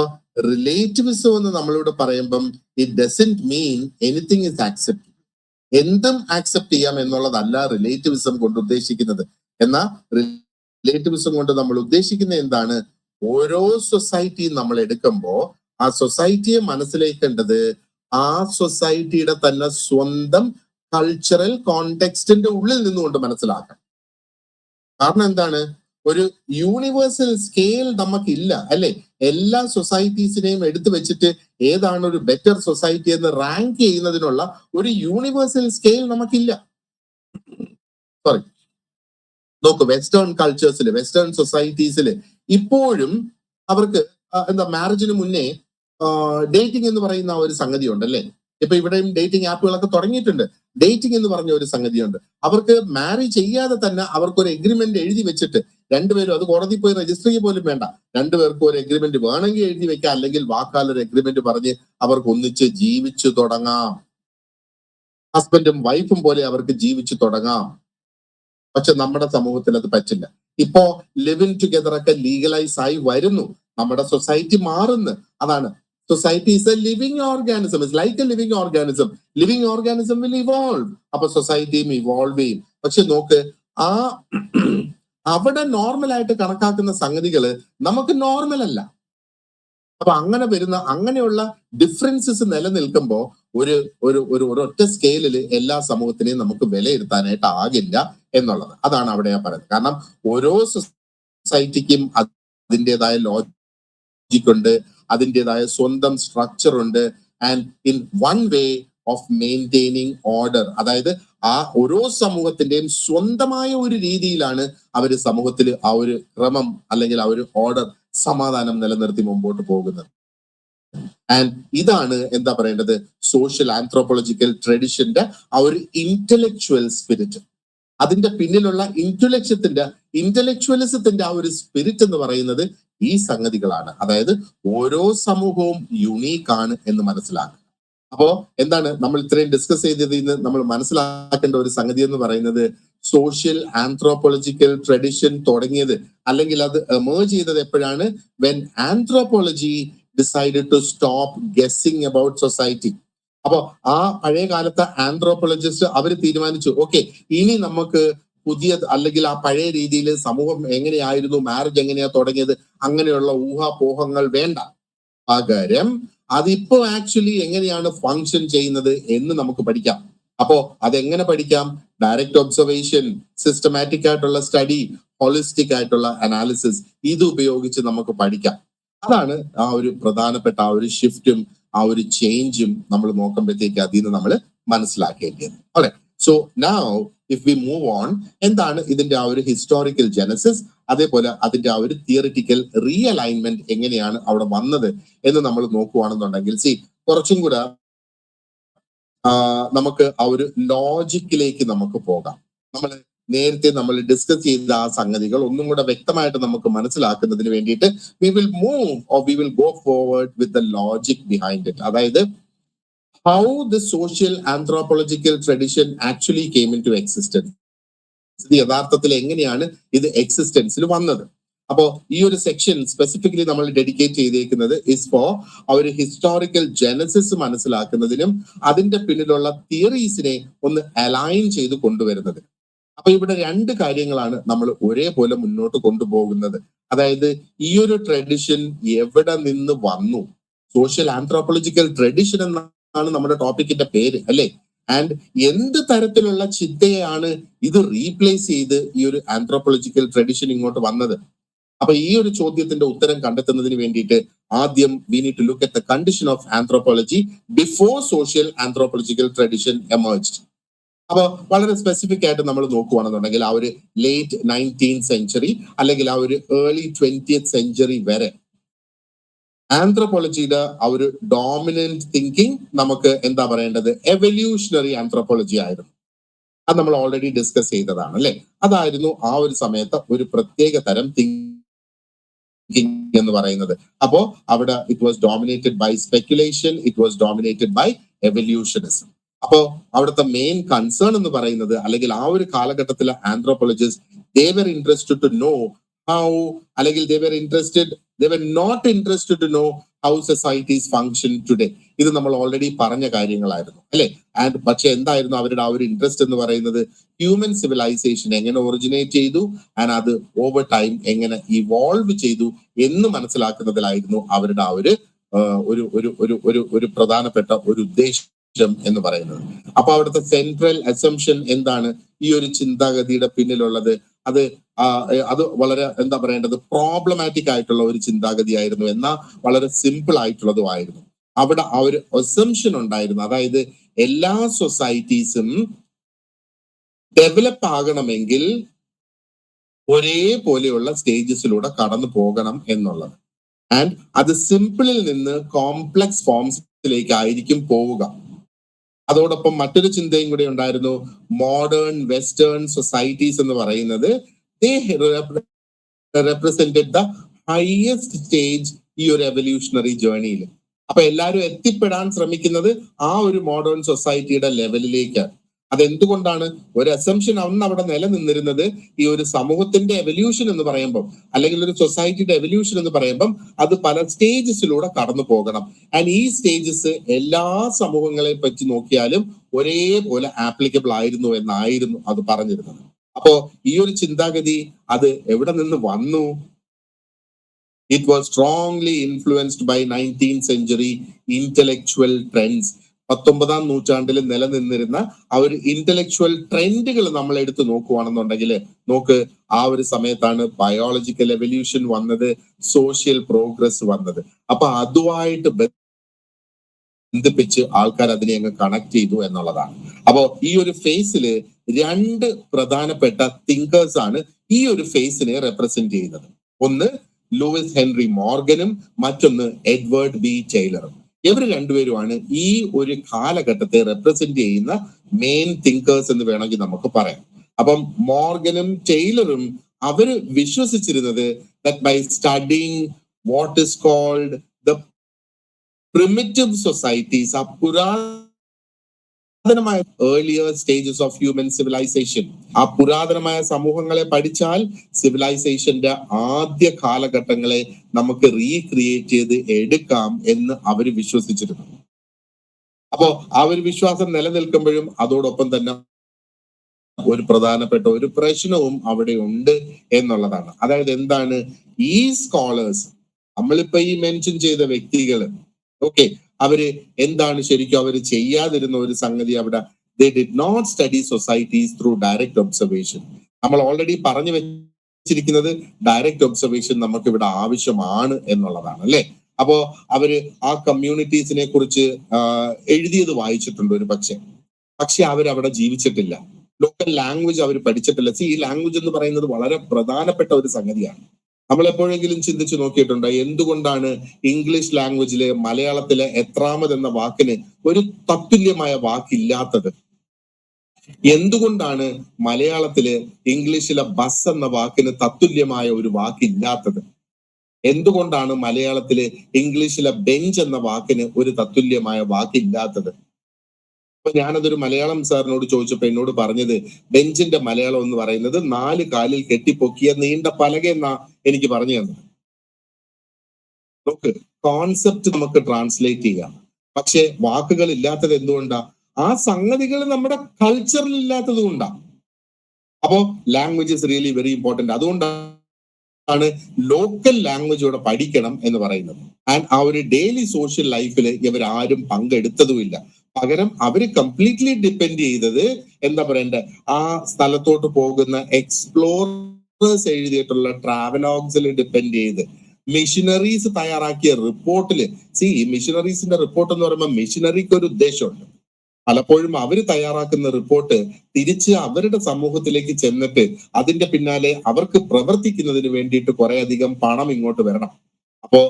റിലേറ്റിവിസം എന്ന് നമ്മളിവിടെ പറയുമ്പം it doesn't mean anything is accept, എന്തും ആക്സെപ്റ്റ് ചെയ്യാം എന്നുള്ളതല്ല റിലേറ്റിവിസം കൊണ്ട് ഉദ്ദേശിക്കുന്നത്. എന്നാൽ റിലേറ്റിവിസം കൊണ്ട് നമ്മൾ ഉദ്ദേശിക്കുന്നത് എന്താണ്? ഓരോ സൊസൈറ്റിയും നമ്മൾ എടുക്കുമ്പോൾ ആ സൊസൈറ്റിയെ മനസ്സിലാക്കേണ്ടത് ആ സൊസൈറ്റിയുടെ തന്നെ സ്വന്തം കൾച്ചറൽ കോണ്ടെക്സ്റ്റിന്റെ ഉള്ളിൽ നിന്നുകൊണ്ട് മനസ്സിലാക്കണം. കാരണം എന്താണ്? ഒരു യൂണിവേഴ്സൽ സ്കെയിൽ നമുക്കില്ല അല്ലെ. എല്ലാ സൊസൈറ്റീസിനെയും എടുത്തു വെച്ചിട്ട് ഏതാണ് ഒരു ബെറ്റർ സൊസൈറ്റി എന്ന് റാങ്ക് ചെയ്യുന്നതിനുള്ള ഒരു യൂണിവേഴ്സൽ സ്കെയിൽ നമുക്കില്ല. സോറി, നോക്കൂ, വെസ്റ്റേൺ കൾച്ചേഴ്സിൽ, വെസ്റ്റേൺ സൊസൈറ്റീസിൽ ഇപ്പോഴും അവർക്ക് മാരേജിന് മുന്നേ ഡേറ്റിംഗ് എന്ന് പറയുന്ന ഒരു സംഗതി ഉണ്ടല്ലേ. ഇപ്പൊ ഇവിടെയും ഡേറ്റിംഗ് ആപ്പുകളൊക്കെ തുടങ്ങിയിട്ടുണ്ട്. ഡേറ്റിംഗ് എന്ന് പറഞ്ഞ ഒരു സംഗതിയുണ്ട്. അവർക്ക് മാരേജ് ചെയ്യാതെ തന്നെ അവർക്ക് ഒരു എഗ്രിമെന്റ് എഴുതി വെച്ചിട്ട് രണ്ടുപേരും, അത് കോടതി പോയി രജിസ്റ്റർ ചെയ്യുക പോലും വേണ്ട, രണ്ടുപേർക്കും ഒരു എഗ്രിമെന്റ് വേണമെങ്കിൽ എഴുതി വെക്കാം, അല്ലെങ്കിൽ വാക്കാലൊരു എഗ്രിമെന്റ് പറഞ്ഞ് അവർക്ക് ഒന്നിച്ച് ജീവിച്ചു തുടങ്ങാം. ഹസ്ബൻഡും വൈഫും പോലെ അവർക്ക് ജീവിച്ചു തുടങ്ങാം. പക്ഷെ നമ്മുടെ സമൂഹത്തിൽ അത് പറ്റില്ല. ഇപ്പോ ലിവ് ഇൻ ടുഗദർ ഒക്കെ ലീഗലൈസ് ആയി വരുന്നു. നമ്മുടെ സൊസൈറ്റി മാറുന്നു. അതാണ്, society is A living organism. It's like A living organism. Living organism will evolve. അപ്പൊ സൊസൈറ്റിയും ഇവോൾവ് ചെയ്യും. പക്ഷെ നോക്ക്, ആ അവിടെ നോർമൽ ആയിട്ട് കണക്കാക്കുന്ന സംഗതികള് നമുക്ക് നോർമൽ അല്ല. അപ്പൊ അങ്ങനെ വരുന്ന അങ്ങനെയുള്ള ഡിഫറൻസസ് നിലനിൽക്കുമ്പോൾ ഒരു ഒരു ഒരു ഒരൊറ്റ സ്കെയിലിൽ എല്ലാ സമൂഹത്തിനെയും നമുക്ക് വിലയിരുത്താനായിട്ട് ആകില്ല എന്നുള്ളത്. അതാണ് അവിടെ ഞാൻ പറയുന്നത്. കാരണം ഓരോ സൊസൈറ്റിക്കും അതിൻ്റെതായ ലോജിക് ഉണ്ട്, അതിൻ്റെതായ സ്വന്തം സ്ട്രക്ചർ ഉണ്ട്. And in one way of maintaining order, അതായത് ആ ഓരോ സമൂഹത്തിന്റെയും സ്വന്തമായ ഒരു രീതിയിലാണ് അവര് സമൂഹത്തിൽ ആ ഒരു ക്രമം അല്ലെങ്കിൽ ആ ഒരു ഓർഡർ, സമാധാനം നിലനിർത്തി മുമ്പോട്ട് പോകുന്നത്. ആൻഡ് ഇതാണ് എന്താ പറയേണ്ടത്, സോഷ്യൽ ആന്ത്രോപോളജിക്കൽ ട്രഡിഷന്റെ ആ ഒരു ഇന്റലക്ച്വൽ സ്പിരിറ്റ്. അതിന്റെ പിന്നിലുള്ള ഇന്റലക്ച്വലിസത്തിന്റെ ആ ഒരു സ്പിരിറ്റ് എന്ന് പറയുന്നത് ഈ സംഗതികളാണ്. അതായത് ഓരോ സമൂഹവും യുണീക്ക് ആണ് എന്ന് മനസ്സിലാക്കുക. അപ്പോ എന്താണ് നമ്മൾ ഇത്രയും ഡിസ്കസ് ചെയ്തതിൽ നിന്ന് നമ്മൾ മനസ്സിലാക്കേണ്ട ഒരു സംഗതി എന്ന് പറയുന്നത്, സോഷ്യൽ ആന്ത്രോപോളജിക്കൽ ട്രഡിഷൻ തുടങ്ങിയത് അല്ലെങ്കിൽ അത് എമേർജ് ചെയ്തത് എപ്പോഴാണ്? When anthropology decided to stop guessing about society. അപ്പോ ആ പഴയ കാലത്തെ ആന്ത്രോപോളജിസ്റ്റ് അവര് തീരുമാനിച്ചു, ഓക്കെ, ഇനി നമുക്ക് പുതിയ അല്ലെങ്കിൽ ആ പഴയ രീതിയിൽ സമൂഹം എങ്ങനെയായിരുന്നു, മാരേജ് എങ്ങനെയാ തുടങ്ങിയത്, അങ്ങനെയുള്ള ഊഹാപോഹങ്ങൾ വേണ്ട. പകരം അതിപ്പോ ആക്ച്വലി എങ്ങനെയാണ് ഫങ്ഷൻ ചെയ്യുന്നത് എന്ന് നമുക്ക് പഠിക്കാം. അപ്പോ അതെങ്ങനെ പഠിക്കാം? ഡയറക്റ്റ് ഒബ്സർവേഷൻ, സിസ്റ്റമാറ്റിക് ആയിട്ടുള്ള സ്റ്റഡി, ഹോളിസ്റ്റിക് ആയിട്ടുള്ള അനാലിസിസ്, ഇത് ഉപയോഗിച്ച് നമുക്ക് പഠിക്കാം. അതാണ് ആ ഒരു പ്രധാനപ്പെട്ട ആ ഒരു ഷിഫ്റ്റും ആ ഒരു ചേഞ്ചും നമ്മൾ നോക്കുമ്പോഴത്തേക്ക് അതിൽ നിന്ന് നമ്മൾ മനസ്സിലാക്കേണ്ടത്. Okay, so now if we move on, എന്താണ് ഇതിന്റെ ആ ഒരു ഹിസ്റ്റോറിക്കൽ ജനസിസ്, അതേപോലെ അതിന്റെ ആ ഒരു തിയറിറ്റിക്കൽ റീഅലൈൻമെന്റ് എങ്ങനെയാണ് അവിടെ വന്നത് എന്ന് നമ്മൾ നോക്കുകയാണെന്നുണ്ടെങ്കിൽ, കുറച്ചും കൂടെ നമുക്ക് ആ ഒരു ലോജിക്കിലേക്ക് നമുക്ക് പോകാം. നേരത്തെ നമ്മൾ ഡിസ്കസ് ചെയ്ത ആ സംഗതികൾ ഒന്നും കൂടെ വ്യക്തമായിട്ട് നമുക്ക് മനസ്സിലാക്കുന്നതിന് വേണ്ടിയിട്ട് we will move or we will go forward with the logic behind it. അതായത് how the social anthropological tradition actually came into existence. ഇത് യഥാർത്ഥത്തിൽ എങ്ങനെയാണ് ഇത് എക്സിസ്റ്റൻസിൽ വന്നത്. അപ്പോ ഈ ഒരു സെക്ഷൻ സ്പെസിഫിക്കലി നമ്മൾ ഡെഡിക്കേറ്റ് ചെയ്തേക്കുന്നത് ഇസ് ഫോർ ആ ഒരു ഹിസ്റ്റോറിക്കൽ ജനസിസ് മനസ്സിലാക്കുന്നതിനും അതിന്റെ പിന്നിലുള്ള തിയറീസിനെ ഒന്ന് അലൈൻ ചെയ്ത് കൊണ്ടുവരുന്നത്. അപ്പൊ ഇവിടെ രണ്ട് കാര്യങ്ങളാണ് നമ്മൾ ഒരേപോലെ മുന്നോട്ട് കൊണ്ടുപോകുന്നത്. അതായത് ഈ ഒരു ട്രഡിഷൻ എവിടെ നിന്ന് വന്നു, സോഷ്യൽ ആന്ത്രോപോളജിക്കൽ ട്രഡിഷൻ എന്നാണ് നമ്മുടെ ടോപ്പിക്കിന്റെ പേര് അല്ലെ. ആൻഡ് എന്ത് തരത്തിലുള്ള ചിന്തയാണ് ഇത് റീപ്ലേസ് ചെയ്ത് ഈ ഒരു ആന്ത്രോപോളജിക്കൽ ട്രഡിഷൻ ഇങ്ങോട്ട് വന്നത്? അപ്പൊ ഈ ഒരു ചോദ്യത്തിന്റെ ഉത്തരം കണ്ടെത്തുന്നതിന് വേണ്ടിയിട്ട് ആദ്യം we need to look at the condition of anthropology before social anthropological tradition emerged. അപ്പൊ വളരെ സ്പെസിഫിക് ആയിട്ട് നമ്മൾ നോക്കുകയാണെന്നുണ്ടെങ്കിൽ ആ ഒരു ലേറ്റ് 19th സെഞ്ചുറി അല്ലെങ്കിൽ ആ ഒരു ഏർലി 20th സെഞ്ചുറി വരെ ആന്ത്രോപോളജിയുടെ ആ ഒരു ഡോമിനന്റ് തിങ്കിങ് നമുക്ക് എന്താ പറയേണ്ടത്, എവല്യൂഷണറി ആന്ത്രോപോളജി ആയിരുന്നു. അത് നമ്മൾ ഓൾറെഡി ഡിസ്കസ് ചെയ്തതാണ് അല്ലെ. അതായിരുന്നു ആ ഒരു സമയത്ത് ഒരു പ്രത്യേക തരം തിങ്കിങ് എന്ന് പറയുന്നത്. അപ്പോ അവിടെ it was dominated by speculation, it was dominated by evolutionism. അപ്പോ അവിടുത്തെ മെയിൻ കൺസേൺ എന്ന് പറയുന്നത്, അല്ലെങ്കിൽ ആ ഒരു കാലഘട്ടത്തിലെ anthropologist they were interested to know how, അല്ലെങ്കിൽ they were not interested to know how societies function today. ഇത് നമ്മൾ ഓൾറെഡി പറഞ്ഞ കാര്യങ്ങളായിരുന്നു അല്ലെ. ആൻഡ് പക്ഷെ എന്തായിരുന്നു അവരുടെ ആ ഒരു ഇൻട്രസ്റ്റ് എന്ന് പറയുന്നത്, ഹ്യൂമൻ സിവിലൈസേഷൻ എങ്ങനെ ഒറിജിനേറ്റ് ചെയ്തു ആൻഡ് അത് ഓവർ ടൈം എങ്ങനെ ഇവോൾവ് ചെയ്തു എന്ന് മനസ്സിലാക്കുന്നതിലായിരുന്നു അവരുടെ ആ ഒരു ഒരു പ്രധാനപ്പെട്ട ഒരു ഉദ്ദേശം എന്ന് പറയുന്നത്. അപ്പൊ അവിടുത്തെ സെൻട്രൽ അസംഷൻ എന്താണ് ഈ ഒരു ചിന്താഗതിയുടെ പിന്നിലുള്ളത്? അത് അത് വളരെ എന്താ പറയേണ്ടത്, പ്രോബ്ലമാറ്റിക് ആയിട്ടുള്ള ഒരു ചിന്താഗതിയായിരുന്നു, എന്നാൽ വളരെ സിമ്പിൾ ആയിട്ടുള്ളതുമായിരുന്നു. അവിടെ ആ ഒരു അസംഷൻ ഉണ്ടായിരുന്നു, അതായത് എല്ലാ സൊസൈറ്റീസും ഡെവലപ്പ് ആകണമെങ്കിൽ ഒരേപോലെയുള്ള സ്റ്റേജസിലൂടെ കടന്നു പോകണം എന്നുള്ളത്. ആൻഡ് അത് സിമ്പിളിൽ നിന്ന് കോംപ്ലക്സ് ഫോംസിലേക്ക് ആയിരിക്കും പോവുക. അതോടൊപ്പം മറ്റൊരു ചിന്തയും കൂടി ഉണ്ടായിരുന്നു. മോഡേൺ വെസ്റ്റേൺ സൊസൈറ്റീസ് എന്ന് പറയുന്നത് റെപ്രസെന്റഡ് ദ ഹയസ്റ്റ് സ്റ്റേജ് ഈ ഒരു എവല്യൂഷണറി ജേർണിയിൽ. അപ്പൊ എല്ലാവരും എത്തിപ്പെടാൻ ശ്രമിക്കുന്നത് ആ ഒരു മോഡേൺ സൊസൈറ്റിയുടെ ലെവലിലേക്കാണ്. അതെന്തുകൊണ്ടാണ്? ഒരു അസംഷൻ അന്ന് അവിടെ നിലനിന്നിരുന്നത്, ഈ ഒരു സമൂഹത്തിന്റെ എവല്യൂഷൻ എന്ന് പറയുമ്പോൾ, അല്ലെങ്കിൽ ഒരു സൊസൈറ്റിയുടെ എവല്യൂഷൻ എന്ന് പറയുമ്പോൾ അത് പല സ്റ്റേജസിലൂടെ കടന്നു പോകണം. ആൻഡ് ഈ സ്റ്റേജസ് എല്ലാ സമൂഹങ്ങളെ പറ്റി നോക്കിയാലും ഒരേപോലെ ആപ്ലിക്കബിൾ ആയിരുന്നു എന്നായിരുന്നു അത് പറഞ്ഞിരുന്നത്. അപ്പോ ഈ ഒരു ചിന്താഗതി അത് എവിടെ നിന്ന് വന്നു? It was strongly influenced by 19th century intellectual trends. 19ാം നൂറ്റാണ്ടിൽ നിലനിന്നിരുന്ന ആ ഒരു ഇന്റലക്ച്വൽ ട്രെൻഡുകൾ നമ്മൾ എടുത്തു നോക്കുവാണെന്നുണ്ടെങ്കിൽ നോക്ക്, ആ ഒരു സമയത്താണ് ബയോളജിക്കൽ എവല്യൂഷൻ വന്നത്, സോഷ്യൽ പ്രോഗ്രസ് വന്നത്. അപ്പൊ അതുമായിട്ട് ബന്ധിപ്പിച്ച് ആൾക്കാർ അതിനെ അങ്ങ് കണക്ട് ചെയ്തു എന്നുള്ളതാണ്. അപ്പോ ഈ ഒരു ഫേസിൽ രണ്ട് പ്രധാനപ്പെട്ട തിങ്കേഴ്സ് ആണ് ഈ ഒരു ഫേസിനെ റെപ്രസെന്റ് ചെയ്യുന്നത്. ഒന്ന് ലൂയിസ് ഹെൻറി മോർഗനും മറ്റൊന്ന് എഡ്വേർഡ് ബി ടൈലറും. ഇവർ രണ്ടുപേരുമാണ് ഈ ഒരു കാലഘട്ടത്തെ റെപ്രസെന്റ് ചെയ്യുന്ന മെയിൻ തിങ്കേഴ്സ് എന്ന് വേണമെങ്കിൽ നമുക്ക് പറയാം. അപ്പം മോർഗനും ടൈലറും അവര് വിശ്വസിച്ചിരുന്നത് that by studying what is called the primitive societies, ആ പുരാതനമായ earlier stages of human civilization, ആ പുരാതനമായ സമൂഹങ്ങളെ പഠിച്ചാൽ സിവിലൈസേഷന്റെ ആദ്യ കാലഘട്ടങ്ങളെ നമുക്ക് റീക്രിയേറ്റ് ചെയ്ത് എടുക്കാം എന്ന് അവർ വിശ്വസിച്ചിരുന്നു. അപ്പോ ആ ഒരു വിശ്വാസം നിലനിൽക്കുമ്പോഴും അതോടൊപ്പം തന്നെ ഒരു പ്രധാനപ്പെട്ട ഒരു പ്രശ്നവും അവിടെ ഉണ്ട് എന്നുള്ളതാണ്. അതായത് എന്താണ്, ഈ സ്കോളേഴ്സ്, നമ്മളിപ്പോ ഈ മെൻഷൻ ചെയ്ത വ്യക്തികള്, ഓക്കെ, അവര് എന്താണ് ശരിക്കും അവർ ചെയ്യാതിരുന്ന ഒരു സംഗതി അവിടെ, they did not study societies through direct observation. നമ്മൾ ഓൾറെഡി പറഞ്ഞു വെച്ചിരിക്കുന്നത് ഡയറക്റ്റ് ഒബ്സർവേഷൻ നമുക്ക് ഇവിടെ ആവശ്യമാണ് എന്നുള്ളതാണ് അല്ലെ. അപ്പോ അവര് ആ കമ്മ്യൂണിറ്റീസിനെ കുറിച്ച് എഴുതിയത് വായിച്ചിട്ടുണ്ട് ഒരു പക്ഷെ അവരവിടെ ജീവിച്ചിട്ടില്ല. ലോക്കൽ ലാംഗ്വേജ് അവർ പഠിച്ചിട്ടില്ല. ഈ ലാംഗ്വേജ് എന്ന് പറയുന്നത് വളരെ പ്രധാനപ്പെട്ട ഒരു സംഗതിയാണ്. നമ്മൾ എപ്പോഴെങ്കിലും ചിന്തിച്ചു നോക്കിയിട്ടുണ്ടോ എന്തുകൊണ്ടാണ് ഇംഗ്ലീഷ് ലാംഗ്വേജില് മലയാളത്തിലെ എത്രാമത് എന്ന വാക്കിന് ഒരു തത്തുല്യമായ വാക്കില്ലാത്തത്? എന്തുകൊണ്ടാണ് മലയാളത്തില് ഇംഗ്ലീഷിലെ ബസ് എന്ന വാക്കിന് തത്തുല്യമായ ഒരു വാക്കില്ലാത്തത്? എന്തുകൊണ്ടാണ് മലയാളത്തില് ഇംഗ്ലീഷിലെ ബെഞ്ച് എന്ന വാക്കിന് ഒരു തത്തുല്യമായ വാക്കില്ലാത്തത്? അപ്പൊ ഞാനതൊരു മലയാളം സാറിനോട് ചോദിച്ചപ്പോ എന്നോട് പറഞ്ഞത് ബെഞ്ചിന്റെ മലയാളം എന്ന് പറയുന്നത് 4 കാലിൽ കെട്ടിപ്പൊക്കിയ നീണ്ട പലക എന്നാ എനിക്ക് പറഞ്ഞു തന്നത്. നോക്ക്, കോൺസെപ്റ്റ് നമുക്ക് ട്രാൻസ്ലേറ്റ് ചെയ്യാം, പക്ഷെ വാക്കുകൾ ഇല്ലാത്തത് എന്തുകൊണ്ടാ? ആ സംഗതികൾ നമ്മുടെ കൾച്ചറിൽ ഇല്ലാത്തത് കൊണ്ടാ. അപ്പോ language is really very important. അതുകൊണ്ടാണ് ലോക്കൽ ലാംഗ്വേജോടെ പഠിക്കണം എന്ന് പറയുന്നത്. ആൻഡ് ആ ഒരു ഡെയിലി സോഷ്യൽ ലൈഫിൽ ഇവർ ആരും പങ്കെടുത്തതുമില്ല. പകരം അവര് കംപ്ലീറ്റ്ലി ഡിപ്പെൻഡ് ചെയ്തത് എന്താ പറയണ്ടേ, ആ സ്ഥലത്തോട്ട് പോകുന്ന എക്സ്പ്ലോറേഴ്സ് എഴുതിയിട്ടുള്ള ട്രാവലോഗ്സിൽ ഡിപ്പെൻഡ് ചെയ്ത്, മിഷനറീസ് തയ്യാറാക്കിയ റിപ്പോർട്ടില്. മിഷനറീസിന്റെ റിപ്പോർട്ട് എന്ന് പറയുമ്പോൾ മിഷനറിക്ക് ഒരു ഉദ്ദേശമുണ്ട്. പലപ്പോഴും അവര് തയ്യാറാക്കുന്ന റിപ്പോർട്ട് തിരിച്ച് അവരുടെ സമൂഹത്തിലേക്ക് ചെന്നിട്ട് അതിന്റെ പിന്നാലെ അവർക്ക് പ്രവർത്തിക്കുന്നതിന് വേണ്ടിയിട്ട് കുറെ അധികം പണം ഇങ്ങോട്ട് വരണം. അപ്പോ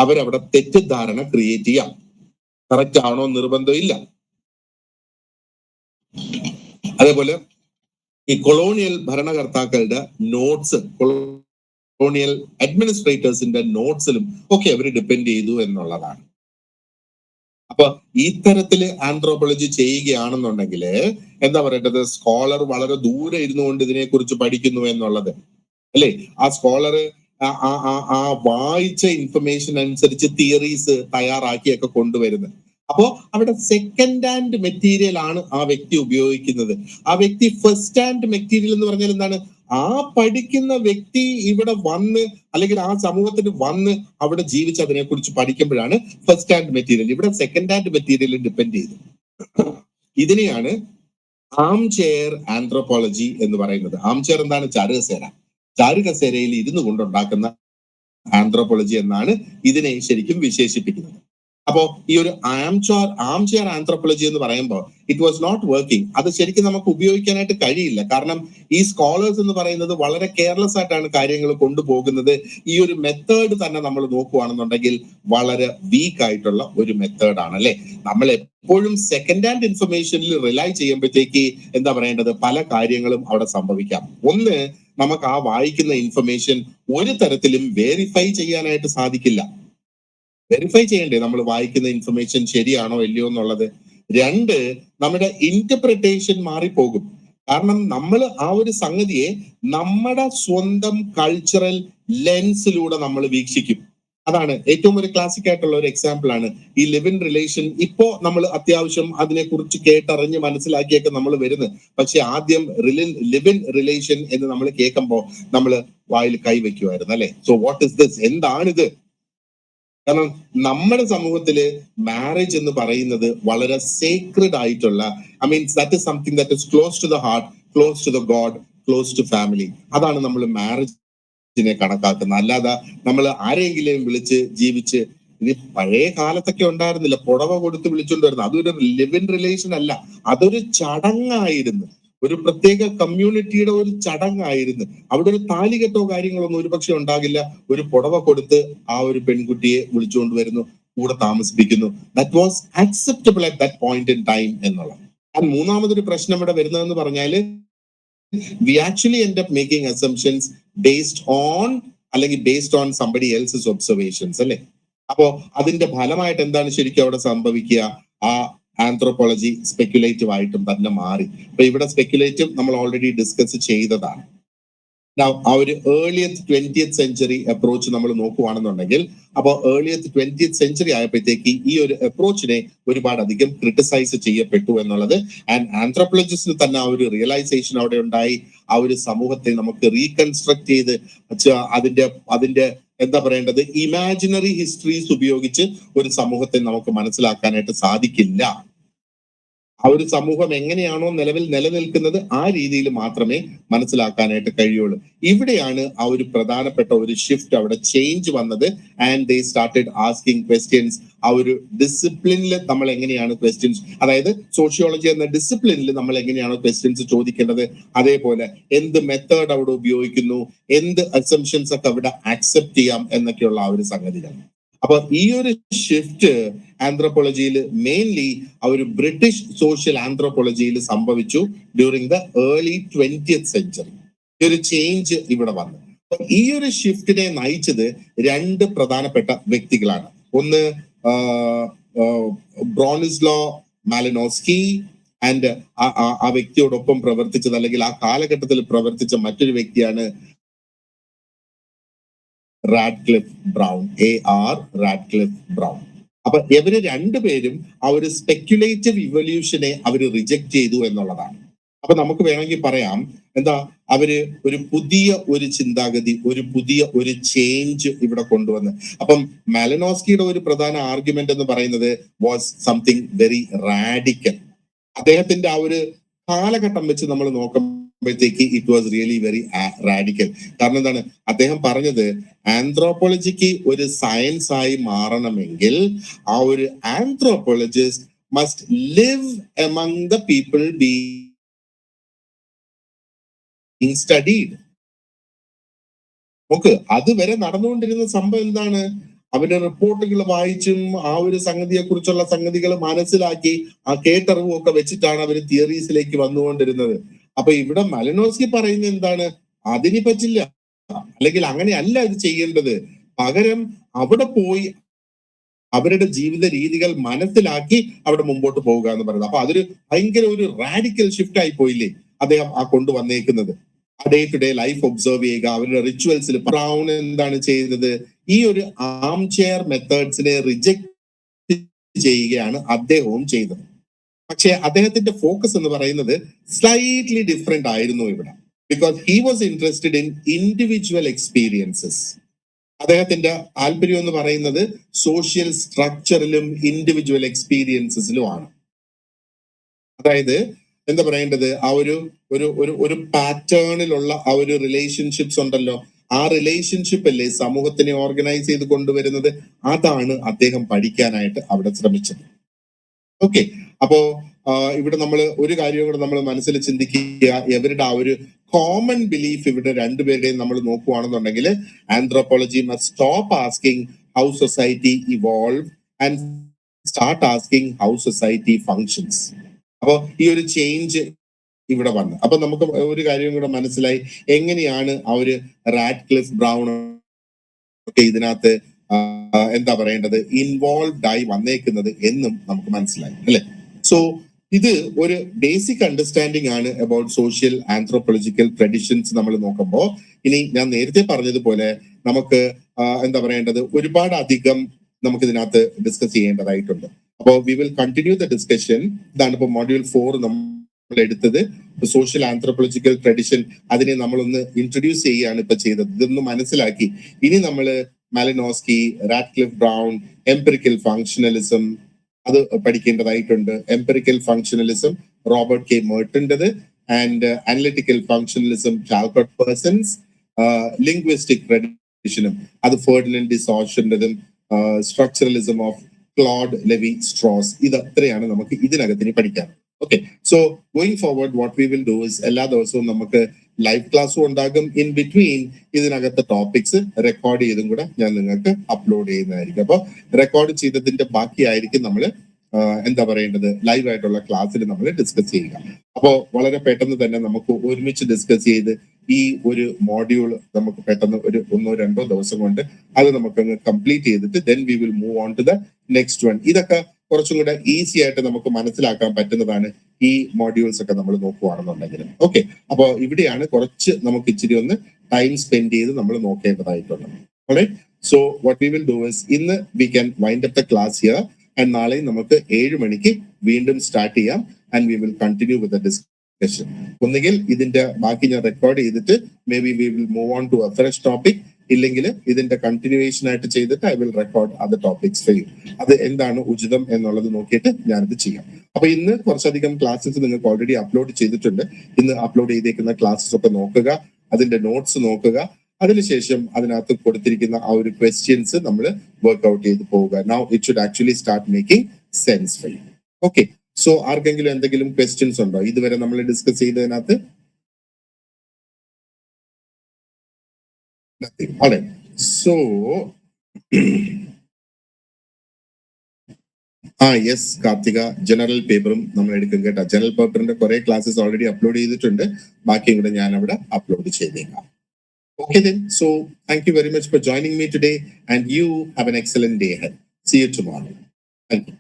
അവരവിടെ തെറ്റിദ്ധാരണ ക്രിയേറ്റ് ചെയ്യാം. കറക്റ്റ് ആണോ നിർബന്ധം ഇല്ല. അതേപോലെ ഈ കൊളോണിയൽ ഭരണകർത്താക്കളുടെ നോട്ട്സ്, കൊളോണിയൽ അഡ്മിനിസ്ട്രേറ്റേഴ്സിന്റെ നോട്ട്സിലും ഒക്കെ അവർ ഡിപ്പെൻഡ് ചെയ്തു എന്നുള്ളതാണ്. അപ്പൊ ഇത്തരത്തില് ആന്ത്രോപോളജി ചെയ്യുകയാണെന്നുണ്ടെങ്കിൽ എന്താ പറയേണ്ടത്, സ്കോളർ വളരെ ദൂരെ ഇരുന്നുകൊണ്ട് ഇതിനെക്കുറിച്ച് പഠിക്കുന്നു എന്നുള്ളത് അല്ലേ. ആ സ്കോളർ ആ വായിച്ച ഇൻഫർമേഷൻ അനുസരിച്ച് തിയറീസ് തയ്യാറാക്കിയൊക്കെ കൊണ്ടുവരുന്നത്. അപ്പോ അവിടെ സെക്കൻഡ് ഹാൻഡ് മെറ്റീരിയൽ ആണ് ആ വ്യക്തി ഉപയോഗിക്കുന്നത്. ആ വ്യക്തി ഫസ്റ്റ് ഹാൻഡ് മെറ്റീരിയൽ എന്ന് പറഞ്ഞാൽ എന്താണ്, ആ പഠിക്കുന്ന വ്യക്തി ഇവിടെ വന്ന് അല്ലെങ്കിൽ ആ സമൂഹത്തിന് വന്ന് അവിടെ ജീവിച്ച് അതിനെക്കുറിച്ച് പഠിക്കുമ്പോഴാണ് ഫസ്റ്റ് ഹാൻഡ് മെറ്റീരിയൽ. ഇവിടെ സെക്കൻഡ് ഹാൻഡ് മെറ്റീരിയൽ ഡിപ്പെൻഡ് ചെയ്തു. ഇതിനെയാണ് ആം ചെയർ ആന്ത്രോപോളജി എന്ന് പറയുന്നത്. ആം ചെയർ എന്താണ്, ചാരുകസേര. ചാരുകസേരയിൽ ഇരുന്നു കൊണ്ടുണ്ടാക്കുന്ന ആന്ത്രോപോളജി എന്നാണ് ഇതിനെ ശരിക്കും വിശേഷിപ്പിക്കുന്നത്. അപ്പോ ഈ ഒരു ആം ചെയർ ആന്ത്രോപോളജി എന്ന് പറയുമ്പോൾ ഇറ്റ് വാസ് നോട്ട് വർക്കിംഗ്. അത് ശരിക്കും നമുക്ക് ഉപയോഗിക്കാനായിട്ട് കഴിയില്ല. കാരണം ഈ സ്കോളേഴ്സ് എന്ന് പറയുന്നത് വളരെ കെയർലെസ് ആയിട്ടാണ് കാര്യങ്ങൾ കൊണ്ടുപോകുന്നത്. ഈ ഒരു മെത്തേഡ് തന്നെ നമ്മൾ നോക്കുകയാണെന്നുണ്ടെങ്കിൽ വളരെ വീക്ക് ആയിട്ടുള്ള ഒരു മെത്തേഡാണ് അല്ലെ. നമ്മൾ എപ്പോഴും സെക്കൻഡ് ഹാൻഡ് ഇൻഫർമേഷനിൽ റിലൈ ചെയ്യുമ്പോഴത്തേക്ക് എന്താ പറയേണ്ടത്, പല കാര്യങ്ങളും അവിടെ സംഭവിക്കാം. ഒന്ന്, നമുക്ക് ആ വായിക്കുന്ന ഇൻഫർമേഷൻ ഒരു തരത്തിലും വെരിഫൈ ചെയ്യാനായിട്ട് സാധിക്കില്ല. വെരിഫൈ ചെയ്യണ്ടേ നമ്മൾ വായിക്കുന്ന ഇൻഫർമേഷൻ ശരിയാണോ ഇല്ലയോ എന്നുള്ളത്. രണ്ട്, നമ്മുടെ ഇന്റർപ്രിട്ടേഷൻ മാറിപ്പോകും. കാരണം നമ്മൾ ആ ഒരു സംഗതിയെ നമ്മുടെ സ്വന്തം കൾച്ചറൽ ലെൻസിലൂടെ നമ്മൾ വീക്ഷിക്കും. അതാണ് ഏറ്റവും ഒരു ക്ലാസിക് ആയിട്ടുള്ള ഒരു എക്സാമ്പിൾ ആണ് ഈ ലിവ് ഇൻ റിലേഷൻ. ഇപ്പോ നമ്മൾ അത്യാവശ്യം അതിനെക്കുറിച്ച് കേട്ടറിഞ്ഞ് മനസ്സിലാക്കിയൊക്കെ നമ്മൾ വരുന്നത്. പക്ഷെ ആദ്യം ലിവ് ഇൻ റിലേഷൻ എന്ന് നമ്മൾ കേൾക്കുമ്പോൾ നമ്മൾ വായിൽ കൈവയ്ക്കുമായിരുന്നു അല്ലെ. സോ വാട്ട് ഇസ് ദിസ്, എന്താണിത്? കാരണം നമ്മുടെ സമൂഹത്തില് മാരേജ് എന്ന് പറയുന്നത് വളരെ സേക്രഡ് ആയിട്ടുള്ള, I mean that is something that is close to the heart, close to the God, close to family. അതാണ് നമ്മൾ മാരേജിനെ കണക്കാക്കുന്നത്. അല്ലാതെ നമ്മൾ ആരെങ്കിലും വിളിച്ച് ജീവിച്ച്, ഇനി പഴയ കാലത്തൊക്കെ ഉണ്ടായിരുന്നില്ല പുടവ കൊടുത്ത് വിളിച്ചുകൊണ്ട് വരുന്നത്, അതൊരു ലിവ് ഇൻ റിലേഷൻ അല്ല, അതൊരു ചടങ്ങായിരുന്നു. ഒരു പ്രത്യേക കമ്മ്യൂണിറ്റിയുടെ ഒരു ചടങ്ങായിരുന്നു. അവിടെ ഒരു താലികെട്ടോ കാര്യങ്ങളൊന്നും ഒരു പക്ഷെ ഉണ്ടാകില്ല. ഒരു പുടവ കൊടുത്ത് ആ ഒരു പെൺകുട്ടിയെ വിളിച്ചുകൊണ്ട് വരുന്നു, കൂടെ താമസിപ്പിക്കുന്നു. That was acceptable at that point in time എന്നുള്ളത്. ആൻഡ് മൂന്നാമതൊരു പ്രശ്നം ഇവിടെ വരുന്നതെന്ന് പറഞ്ഞാല് we actually end up making assumptions based on അല്ലെങ്കിൽ based on somebody else's observations അല്ലെ. അപ്പോ അതിന്റെ ഫലമായിട്ട് എന്താണ് ശരിക്കും അവിടെ സംഭവിക്കുക, ആ ആന്ത്രോപോളജി സ്പെക്യുലേറ്റീവ് ആയിട്ടും തന്നെ മാറി. അപ്പൊ ഇവിടെ സ്പെക്യുലേറ്റീവ് നമ്മൾ ഓൾറെഡി ഡിസ്കസ് ചെയ്തതാണ്. ആ ഒരു ഏർലിയത്ത് 20th സെഞ്ചുറി അപ്രോച്ച് നമ്മൾ നോക്കുകയാണെന്നുണ്ടെങ്കിൽ, അപ്പോൾ ഏർലിയത്ത് 20th സെഞ്ചുറി ആയപ്പോഴത്തേക്ക് ഈ ഒരു അപ്രോച്ചിനെ ഒരുപാട് അധികം ക്രിട്ടിസൈസ് ചെയ്യപ്പെട്ടു എന്നുള്ളത്. ആൻഡ് ആന്ത്രോപോളജിസ്റ്റിന് തന്നെ ആ ഒരു റിയലൈസേഷൻ അവിടെ ഉണ്ടായി. ആ ഒരു സമൂഹത്തെ നമുക്ക് റീകൺസ്ട്രക്ട് ചെയ്ത് അതിന്റെ എന്താ പറയേണ്ടത്, ഇമാജിനറി ഹിസ്റ്ററീസ് ഉപയോഗിച്ച് ഒരു സമൂഹത്തെ നമുക്ക് മനസ്സിലാക്കാനായിട്ട് സാധിക്കില്ല. ആ ഒരു സമൂഹം എങ്ങനെയാണോ നിലവിൽ നിലനിൽക്കുന്നത് ആ രീതിയിൽ മാത്രമേ മനസ്സിലാക്കാനായിട്ട് കഴിയുള്ളൂ. ഇവിടെയാണ് ആ ഒരു പ്രധാനപ്പെട്ട ഒരു ഷിഫ്റ്റ്, അവിടെ ചേഞ്ച് വന്നത്. And they started asking questions. ആ ഒരു ഡിസിപ്ലിനിൽ നമ്മൾ എങ്ങനെയാണ് ക്വസ്റ്റ്യൻസ്, അതായത് സോഷ്യോളജി എന്ന ഡിസിപ്ലിനിൽ നമ്മൾ എങ്ങനെയാണോ ക്വസ്റ്റ്യൻസ് ചോദിക്കേണ്ടത്, അതേപോലെ എന്ത് മെത്തേഡ് അവിടെ ഉപയോഗിക്കുന്നു, എന്ത് അസംഷൻസ് ഒക്കെ അവിടെ ആക്സെപ്റ്റ് ചെയ്യാം എന്നൊക്കെയുള്ള ആ ഒരു സംഗതിയാണ്. അപ്പൊ ഈ ഒരു ഷിഫ്റ്റ് ആന്ത്രോപോളജിയിൽ മെയിൻലി ആ ഒരു ബ്രിട്ടീഷ് സോഷ്യൽ ആന്ത്രോപോളജിയിൽ സംഭവിച്ചു during the early 20th century. ഈ ഒരു ചേഞ്ച് ഇവിടെ വന്നു. ഈ ഒരു ഷിഫ്റ്റിനെ നയിച്ചത് രണ്ട് പ്രധാനപ്പെട്ട വ്യക്തികളാണ്. ഒന്ന് ബ്രോണിസ്ലോ മാലിനോസ്കി ആൻഡ് ആ വ്യക്തിയോടൊപ്പം പ്രവർത്തിച്ചത് അല്ലെങ്കിൽ ആ കാലഘട്ടത്തിൽ പ്രവർത്തിച്ച മറ്റൊരു വ്യക്തിയാണ് Radcliffe brown, AR Radcliffe brown. അപ്പൊ ഇവര് രണ്ടുപേരും ആ ഒരു സ്പെക്യുലേറ്റീവ് ഇവല്യൂഷനെ അവര് റിജക്ട് ചെയ്തു എന്നുള്ളതാണ്. അപ്പൊ നമുക്ക് വേണമെങ്കിൽ പറയാം എന്താ, അവര് ഒരു പുതിയ ഒരു ചിന്താഗതി, ഒരു പുതിയ ഒരു ചേഞ്ച് ഇവിടെ കൊണ്ടുവന്ന്. അപ്പം മാലിനോസ്കിയുടെ ഒരു പ്രധാന ആർഗ്യുമെന്റ് എന്ന് പറയുന്നത് വാസ് സംതിങ് വെരി റാഡിക്കൽ. അദ്ദേഹത്തിന്റെ ആ ഒരു കാലഘട്ടം വെച്ച് നമ്മൾ നോക്കുമ്പോഴത്തേക്ക് it was really very radical. കാരണം എന്താണ്, അദ്ദേഹം പറഞ്ഞത് ആന്ത്രോപോളജിക്ക് ഒരു സയൻസ് ആയി മാറണമെങ്കിൽ ആ ഒരു anthropologist must live among the people being studied. നോക്ക്, അതുവരെ നടന്നുകൊണ്ടിരുന്ന സംഭവം എന്താണ്, അവരുടെ റിപ്പോർട്ടുകൾ വായിച്ചും ആ ഒരു സംഗതിയെ കുറിച്ചുള്ള സംഗതികൾ മനസ്സിലാക്കി ആ കേട്ടറിവും ഒക്കെ വെച്ചിട്ടാണ് അവർ തിയറീസിലേക്ക് വന്നുകൊണ്ടിരുന്നത്. അപ്പൊ ഇവിടെ മലിനോസ്കി പറയുന്നത് എന്താണ്? അതിന് പറ്റില്ല, അല്ലെങ്കിൽ അങ്ങനെയല്ല ഇത് ചെയ്യേണ്ടത്. പകരം അവിടെ പോയി അവരുടെ ജീവിത രീതികൾ മനസ്സിലാക്കി അവിടെ മുമ്പോട്ട് പോവുക എന്ന് പറയുന്നത്. അപ്പൊ അതൊരു ഭയങ്കര ഒരു റാഡിക്കൽ ഷിഫ്റ്റ് ആയി പോയില്ലേ അദ്ദേഹം ആ കൊണ്ടുവന്നേക്കുന്നത്. Day to day life observe ചെയ്യുക, അവരുടെ റിച്വൽസിൽ. ബ്രൗൺ എന്താണ് ചെയ്തത്? ഈ ഒരു ആം ചെയർ മെത്തേഡ്സിനെ റിജക്ട് ചെയ്യുകയാണ് അദ്ദേഹവും ചെയ്തത്. പക്ഷെ അദ്ദേഹത്തിന്റെ ഫോക്കസ് എന്ന് പറയുന്നത് സ്ലൈറ്റ്ലി ഡിഫറെന്റ് ആയിരുന്നു ഇവിടെ. Because he was interested in individual experiences. അദ്ദേഹത്തിന്റെ താല്പര്യം എന്ന് പറയുന്നത് സോഷ്യൽ സ്ട്രക്ചറിലും ഇൻഡിവിജ്വൽ എക്സ്പീരിയൻസസിലുമാണ്. അതായത് എന്താ പറയേണ്ടത്, ആ ഒരു പാറ്റേണിലുള്ള ആ ഒരു റിലേഷൻഷിപ്സ് ഉണ്ടല്ലോ, ആ റിലേഷൻഷിപ്പ് അല്ലേ സമൂഹത്തിനെ ഓർഗനൈസ് ചെയ്ത് കൊണ്ടുവരുന്നത്. അതാണ് അദ്ദേഹം പഠിക്കാനായിട്ട് അവിടെ ശ്രമിച്ചത്. ഓക്കെ, അപ്പോ ഇവിടെ നമ്മൾ ഒരു കാര്യം കൂടെ നമ്മൾ മനസ്സിൽ ചിന്തിക്കുക. ഇവരുടെ ആ ഒരു കോമൺ ബിലീഫ് ഇവിടെ രണ്ടുപേരുടെയും നമ്മൾ നോക്കുകയാണെന്നുണ്ടെങ്കിൽ, anthropology must stop asking how society evolve and start asking how society functions. അപ്പോ ഈ ഒരു ചേഞ്ച് ഇവിടെ വന്നു. അപ്പൊ നമുക്ക് ഒരു കാര്യം കൂടെ മനസ്സിലായി, എങ്ങനെയാണ് ആ ഒരു റാഡ്ക്ലിഫ് ബ്രൗൺ ഒക്കെ ഇതിനകത്ത് എന്താ പറയേണ്ടത് ഇൻവോൾവ്ഡ് ആയി വന്നേക്കുന്നത് എന്നും നമുക്ക് മനസ്സിലായി അല്ലെ. സോ ഇത് ഒരു ബേസിക് അണ്ടർസ്റ്റാൻഡിങ് ആണ് അബൌട്ട് സോഷ്യൽ ആന്ത്രോപോളജിക്കൽ ട്രഡിഷൻസ് നമ്മൾ നോക്കുമ്പോൾ. ഇനി ഞാൻ നേരത്തെ പറഞ്ഞതുപോലെ നമുക്ക് എന്താ പറയേണ്ടത് ഒരുപാട് അധികം നമുക്ക് ഇതിനകത്ത് ഡിസ്കസ് ചെയ്യേണ്ടതായിട്ടുണ്ട്. അപ്പോൾ V will continue the discussion. ഇതാണ് ഇപ്പോൾ മോഡ്യൂൾ 4 നമ്മൾ എടുത്തത്. സോഷ്യൽ ആന്ത്രോപോളജിക്കൽ ട്രഡിഷൻ, അതിനെ നമ്മളൊന്ന് ഇൻട്രൊഡ്യൂസ് ചെയ്യുകയാണ് ഇപ്പൊ ചെയ്തത്. ഇതൊന്ന് മനസ്സിലാക്കി ഇനി നമ്മൾ Malinowski, Radcliffe Brown, empirical functionalism അത് പഠിക്കേണ്ടതായിട്ടുണ്ട്. എംപിറിക്കൽ ഫങ്ഷണലിസം റോബർട്ട് കെ മേർട്ടന്റേത്, and analytical functionalism Talcott Parsons, linguistic ട്രഡിഷനും അത് ഫെർഡിനൻഡ് ഡി സോഷന്റേതും, structuralism of Claude Levi Strauss. ഇത് അത്രയാണ് നമുക്ക് ഇതിനകത്തിന് പഠിക്കാൻ. Okay, so going forward what we will do is എല്ലാ ദിവസവും നമുക്ക് ലൈവ് ക്ലാസ്സും ഉണ്ടാകും. ഇൻ ബിറ്റ്വീൻ ഇതിനകത്ത് ടോപ്പിക്സ് റെക്കോർഡ് ചെയ്തും കൂടെ ഞാൻ നിങ്ങൾക്ക് അപ്ലോഡ് ചെയ്യുന്നതായിരിക്കും. അപ്പൊ റെക്കോർഡ് ചെയ്തതിന്റെ ബാക്കിയായിരിക്കും നമ്മൾ എന്താ പറയേണ്ടത് ലൈവ് ആയിട്ടുള്ള ക്ലാസ്സിൽ നമ്മൾ ഡിസ്കസ് ചെയ്യുക. അപ്പോൾ വളരെ പെട്ടെന്ന് തന്നെ നമുക്ക് ഒരുമിച്ച് ഡിസ്കസ് ചെയ്ത് ഈ ഒരു മോഡ്യൂൾ നമുക്ക് പെട്ടെന്ന് ഒരു 1-2 ദിവസം കൊണ്ട് അത് നമുക്കങ്ങ് കംപ്ലീറ്റ് ചെയ്തിട്ട് then we will move on to the next one. ഇതൊക്കെ കുറച്ചും കൂടെ ഈസി ആയിട്ട് നമുക്ക് മനസ്സിലാക്കാൻ പറ്റുന്നതാണ് ഈ മോഡ്യൂൾസ് ഒക്കെ നമ്മൾ നോക്കുകയാണെന്നുണ്ടെങ്കിൽ. ഓക്കെ, അപ്പോൾ ഇവിടെയാണ് കുറച്ച് നമുക്ക് ഇച്ചിരി ഒന്ന് ടൈം സ്പെൻഡ് ചെയ്ത് നമ്മൾ നോക്കേണ്ടതായിട്ടുള്ളത്. Alright, so what we will do is ഇന്ന് we can wind up the class here, and നാളെ നമുക്ക് 7 മണിക്ക് വീണ്ടും സ്റ്റാർട്ട് ചെയ്യാം, and we will continue with the discussion. ഒന്നുകിൽ ഇതിന്റെ ബാക്കി ഞാൻ റെക്കോർഡ് ചെയ്തിട്ട് maybe we will move on to a fresh topic, ഇല്ലെങ്കിൽ ഇതിന്റെ കണ്ടിന്യൂവേഷൻ ആയിട്ട് ചെയ്തിട്ട് I will record other topics for you. അത് എന്താണ് ഉചിതം എന്നുള്ളത് നോക്കിയിട്ട് ഞാനിത് ചെയ്യാം. അപ്പൊ ഇന്ന് കുറച്ചധികം ക്ലാസ്സസ് നിങ്ങൾക്ക് ഓൾറെഡി അപ്ലോഡ് ചെയ്തിട്ടുണ്ട്. ഇന്ന് അപ്ലോഡ് ചെയ്തേക്കുന്ന ക്ലാസ്സസ് ഒക്കെ നോക്കുക, അതിന്റെ നോട്ട്സ് നോക്കുക. അതിനുശേഷം അതിനകത്ത് കൊടുത്തിരിക്കുന്ന ആ ഒരു ക്വസ്റ്റ്യൻസ് നമ്മൾ വർക്ക്ഔട്ട് ചെയ്ത് പോവുക. Now it should actually start making sense for you. Okay, so ആർക്കെങ്കിലും എന്തെങ്കിലും ക്വസ്റ്റ്യൻസ് ഉണ്ടോ ഇതുവരെ നമ്മൾ ഡിസ്കസ് ചെയ്തതിനകത്ത്? Nothing. All right. So, yes Karthika, general പേപ്പറും നമ്മൾ എടുക്കും കേട്ടോ. ജനറൽ പേപ്പറിന്റെ കുറെ ക്ലാസ്സസ് ഓൾറെഡി അപ്ലോഡ് ചെയ്തിട്ടുണ്ട്. ബാക്കിയും കൂടെ ഞാൻ അവിടെ അപ്ലോഡ് ചെയ്തേക്കാം. Okay then. So, thank you very much for joining me today, and you have an excellent day ahead. See you tomorrow. Thank you.